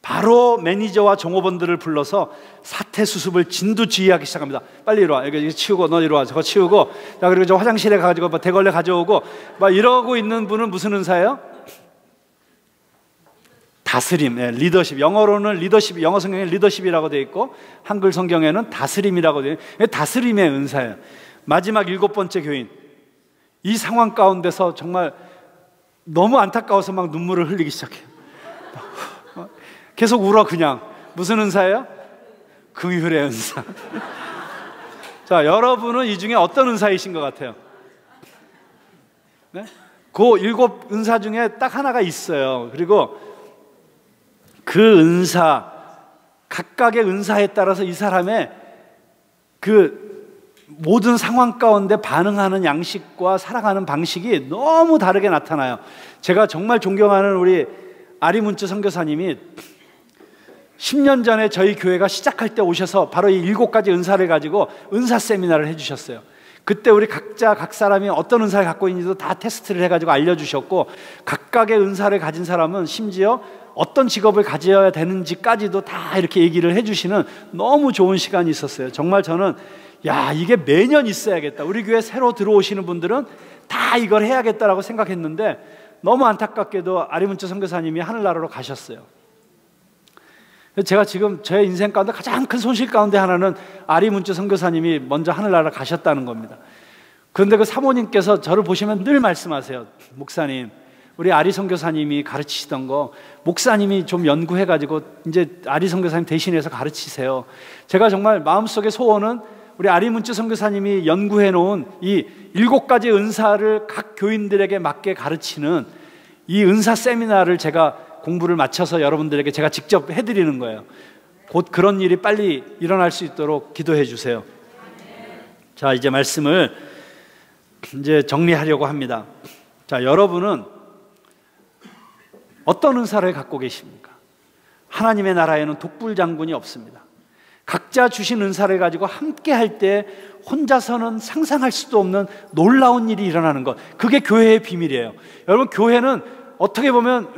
바로 매니저와 종업원들을 불러서 사태 수습을 진두지휘하기 시작합니다. 빨리 이리 와. 이거 치우고, 너 이리 와. 저거 치우고. 자, 그리고 저 화장실에 가지고 뭐 대걸레 가져오고 막 이러고 있는 분은 무슨 은사예요? 다스림, 리더십. 영어로는 리더십, 영어 성경에 리더십이라고 되어 있고 한글 성경에는 다스림이라고 되어 있어요. 다스림의 은사예요. 마지막 일곱 번째 교인, 이 상황 가운데서 정말 너무 안타까워서 막 눈물을 흘리기 시작해요. 계속 울어. 그냥. 무슨 은사예요? 긍휼의 은사. 자, 여러분은 이 중에 어떤 은사이신 것 같아요? 네? 그 일곱 은사 중에 딱 하나가 있어요. 그리고 그 은사, 각각의 은사에 따라서 이 사람의 그 모든 상황 가운데 반응하는 양식과 살아가는 방식이 너무 다르게 나타나요. 제가 정말 존경하는 우리 아리문츠 선교사님이 10년 전에 저희 교회가 시작할 때 오셔서 바로 이 7가지 은사를 가지고 은사 세미나를 해주셨어요. 그때 우리 각자 각 사람이 어떤 은사를 갖고 있는지도 다 테스트를 해가지고 알려주셨고, 각각의 은사를 가진 사람은 심지어 어떤 직업을 가져야 되는지까지도 다 이렇게 얘기를 해주시는 너무 좋은 시간이 있었어요. 정말 저는 이게 매년 있어야겠다. 우리 교회 새로 들어오시는 분들은 다 이걸 해야겠다라고 생각했는데 너무 안타깝게도 아리문츠 선교사님이 하늘나라로 가셨어요. 제가 지금 제 인생 가운데 가장 큰 손실 가운데 하나는 아리문츠 선교사님이 먼저 하늘나라 가셨다는 겁니다. 그런데 그 사모님께서 저를 보시면 늘 말씀하세요. 목사님, 우리 아리 선교사님이 가르치시던 거 목사님이 좀 연구해가지고 이제 아리 선교사님 대신해서 가르치세요. 제가 정말 마음속의 소원은 우리 아리문츠 선교사님이 연구해 놓은 이 7가지 은사를 각 교인들에게 맞게 가르치는 이 은사 세미나를 제가 공부를 마쳐서 여러분들에게 제가 직접 해드리는 거예요. 곧 그런 일이 빨리 일어날 수 있도록 기도해 주세요. 자, 이제 말씀을 이제 정리하려고 합니다. 자, 여러분은 어떤 은사를 갖고 계십니까? 하나님의 나라에는 독불 장군이 없습니다. 각자 주신 은사를 가지고 함께 할 때 혼자서는 상상할 수도 없는 놀라운 일이 일어나는 것, 그게 교회의 비밀이에요. 여러분, 교회는 어떻게 보면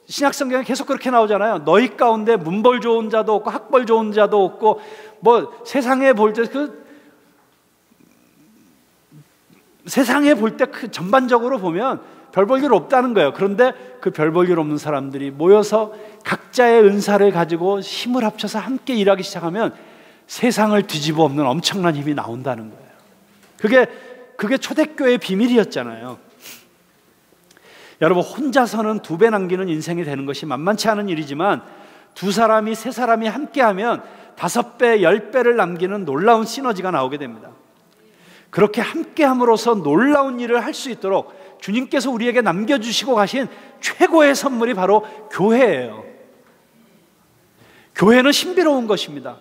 신약 성경에 계속 그렇게 나오잖아요. 너희 가운데 문벌 좋은 자도 없고 학벌 좋은 자도 없고 뭐 세상에 볼 때 세상에 볼 때 전반적으로 보면 별 볼 일 없다는 거예요. 그런데 그 별 볼 일 없는 사람들이 모여서 각자의 은사를 가지고 힘을 합쳐서 함께 일하기 시작하면 세상을 뒤집어 엎는 엄청난 힘이 나온다는 거예요. 그게 초대교회의 비밀이었잖아요. 여러분, 혼자서는 2배 남기는 인생이 되는 것이 만만치 않은 일이지만 2사람이 3사람이 함께하면 5배, 10배를 남기는 놀라운 시너지가 나오게 됩니다. 그렇게 함께함으로써 놀라운 일을 할 수 있도록 주님께서 우리에게 남겨주시고 가신 최고의 선물이 바로 교회예요. 교회는 신비로운 것입니다.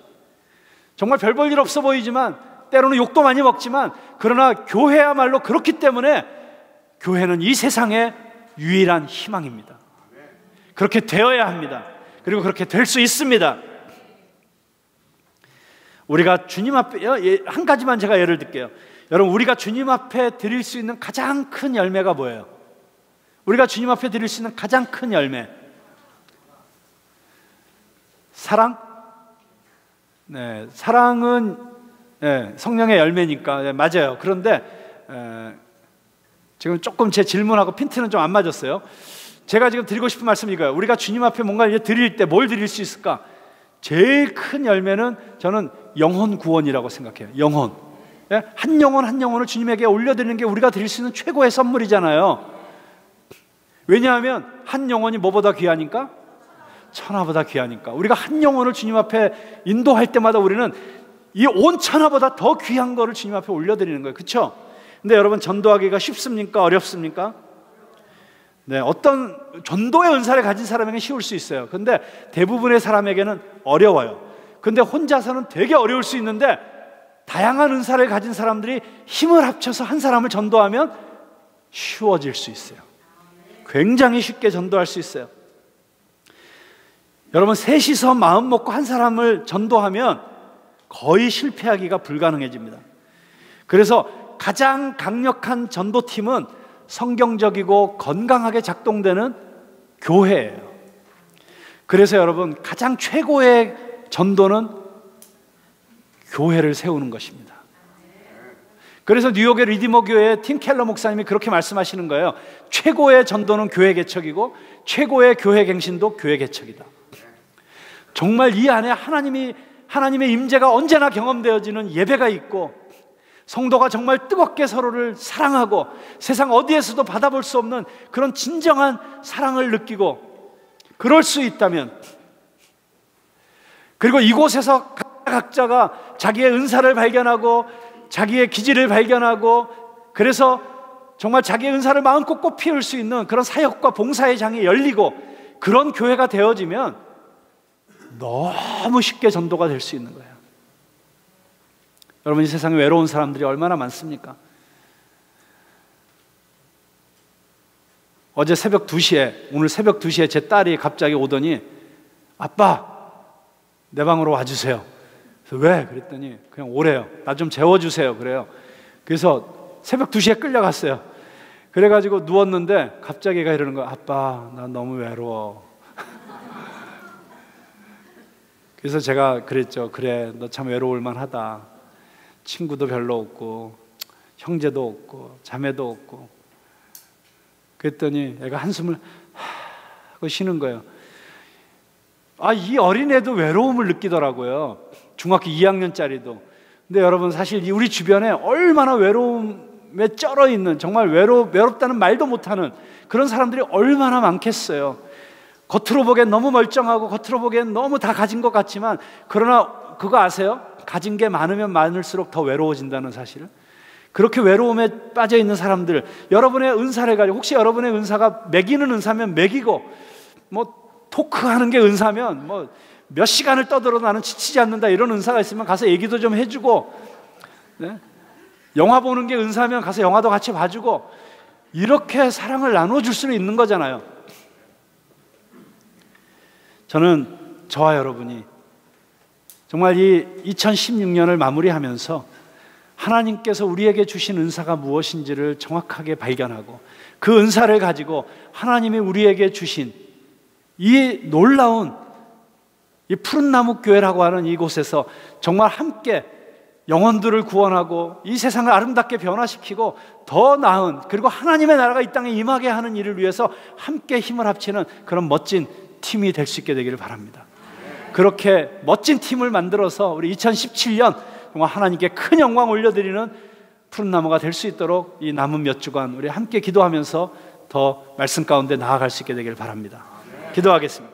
정말 별 볼 일 없어 보이지만, 때로는 욕도 많이 먹지만, 그러나 교회야말로 그렇기 때문에 교회는 이 세상의 유일한 희망입니다. 그렇게 되어야 합니다. 그리고 그렇게 될 수 있습니다. 우리가 주님 앞에, 한 가지만 제가 예를 들게요. 여러분, 우리가 주님 앞에 드릴 수 있는 가장 큰 열매가 뭐예요? 우리가 주님 앞에 드릴 수 있는 가장 큰 열매, 사랑? 네, 사랑은 성령의 열매니까 맞아요. 그런데 지금 조금 제 질문하고 핀트는 좀 안 맞았어요. 제가 지금 드리고 싶은 말씀이 이거예요. 우리가 주님 앞에 뭔가 드릴 때 뭘 드릴 수 있을까? 제일 큰 열매는 저는 영혼 구원이라고 생각해요. 영혼. 한 영혼 한 영혼을 주님에게 올려드리는 게 우리가 드릴 수 있는 최고의 선물이잖아요. 왜냐하면 한 영혼이 뭐보다 귀하니까? 천하보다 귀하니까. 우리가 한 영혼을 주님 앞에 인도할 때마다 우리는 이 온 천하보다 더 귀한 거를 주님 앞에 올려드리는 거예요. 그렇죠? 근데 여러분, 전도하기가 쉽습니까? 어렵습니까? 네, 어떤 전도의 은사를 가진 사람에게는 쉬울 수 있어요. 근데 대부분의 사람에게는 어려워요. 근데 혼자서는 되게 어려울 수 있는데, 다양한 은사를 가진 사람들이 힘을 합쳐서 한 사람을 전도하면 쉬워질 수 있어요. 굉장히 쉽게 전도할 수 있어요. 여러분, 셋이서 마음 먹고 한 사람을 전도하면 거의 실패하기가 불가능해집니다. 그래서 가장 강력한 전도팀은 성경적이고 건강하게 작동되는 교회예요. 그래서 여러분, 가장 최고의 전도는 교회를 세우는 것입니다. 그래서 뉴욕의 리디머 교회의 팀 켈러 목사님이 그렇게 말씀하시는 거예요. 최고의 전도는 교회 개척이고 최고의 교회 갱신도 교회 개척이다. 정말 이 안에 하나님의 임재가 언제나 경험되어지는 예배가 있고, 성도가 정말 뜨겁게 서로를 사랑하고 세상 어디에서도 받아볼 수 없는 그런 진정한 사랑을 느끼고, 그럴 수 있다면, 그리고 이곳에서 각자가 자기의 은사를 발견하고 자기의 기질을 발견하고, 그래서 정말 자기의 은사를 마음껏 꽃 피울 수 있는 그런 사역과 봉사의 장이 열리고, 그런 교회가 되어지면 너무 쉽게 전도가 될 수 있는 거예요. 여러분, 이 세상에 외로운 사람들이 얼마나 많습니까? 어제 새벽 2시에, 오늘 새벽 2시에 제 딸이 갑자기 오더니, 아빠, 내 방으로 와주세요. 그래서 왜? 그랬더니 그냥 오래요. 나 좀 재워주세요. 그래요. 그래서 새벽 2시에 끌려갔어요. 그래가지고 누웠는데 갑자기 얘가 이러는 거야. 아빠, 나 너무 외로워. 그래서 제가 그랬죠. 그래, 너 참 외로울 만하다. 친구도 별로 없고 형제도 없고 자매도 없고. 그랬더니 애가 한숨을 하고 쉬는 거예요. 이 어린애도 외로움을 느끼더라고요. 중학교 2학년짜리도. 근데 여러분, 사실 우리 주변에 얼마나 외로움에 쩔어 있는, 정말 외롭다는 말도 못하는 그런 사람들이 얼마나 많겠어요. 겉으로 보기엔 너무 멀쩡하고 겉으로 보기엔 너무 다 가진 것 같지만, 그러나 그거 아세요? 가진 게 많으면 많을수록 더 외로워진다는 사실을. 그렇게 외로움에 빠져 있는 사람들, 여러분의 은사를 가지고, 혹시 여러분의 은사가 매기는 은사면 매기고, 토크하는 게 은사면 몇 시간을 떠들어도 나는 지치지 않는다, 이런 은사가 있으면 가서 얘기도 좀 해주고, 네? 영화 보는 게 은사면 가서 영화도 같이 봐주고, 이렇게 사랑을 나눠줄 수는 있는 거잖아요. 저는 저와 여러분이 정말 이 2016년을 마무리하면서 하나님께서 우리에게 주신 은사가 무엇인지를 정확하게 발견하고, 그 은사를 가지고 하나님이 우리에게 주신 이 놀라운 이 푸른 나무 교회라고 하는 이곳에서 정말 함께 영혼들을 구원하고 이 세상을 아름답게 변화시키고 더 나은, 그리고 하나님의 나라가 이 땅에 임하게 하는 일을 위해서 함께 힘을 합치는 그런 멋진 팀이 될 수 있게 되기를 바랍니다. 그렇게 멋진 팀을 만들어서 우리 2017년 정말 하나님께 큰 영광 올려드리는 푸른 나무가 될 수 있도록 이 남은 몇 주간 우리 함께 기도하면서 더 말씀 가운데 나아갈 수 있게 되기를 바랍니다. 기도하겠습니다.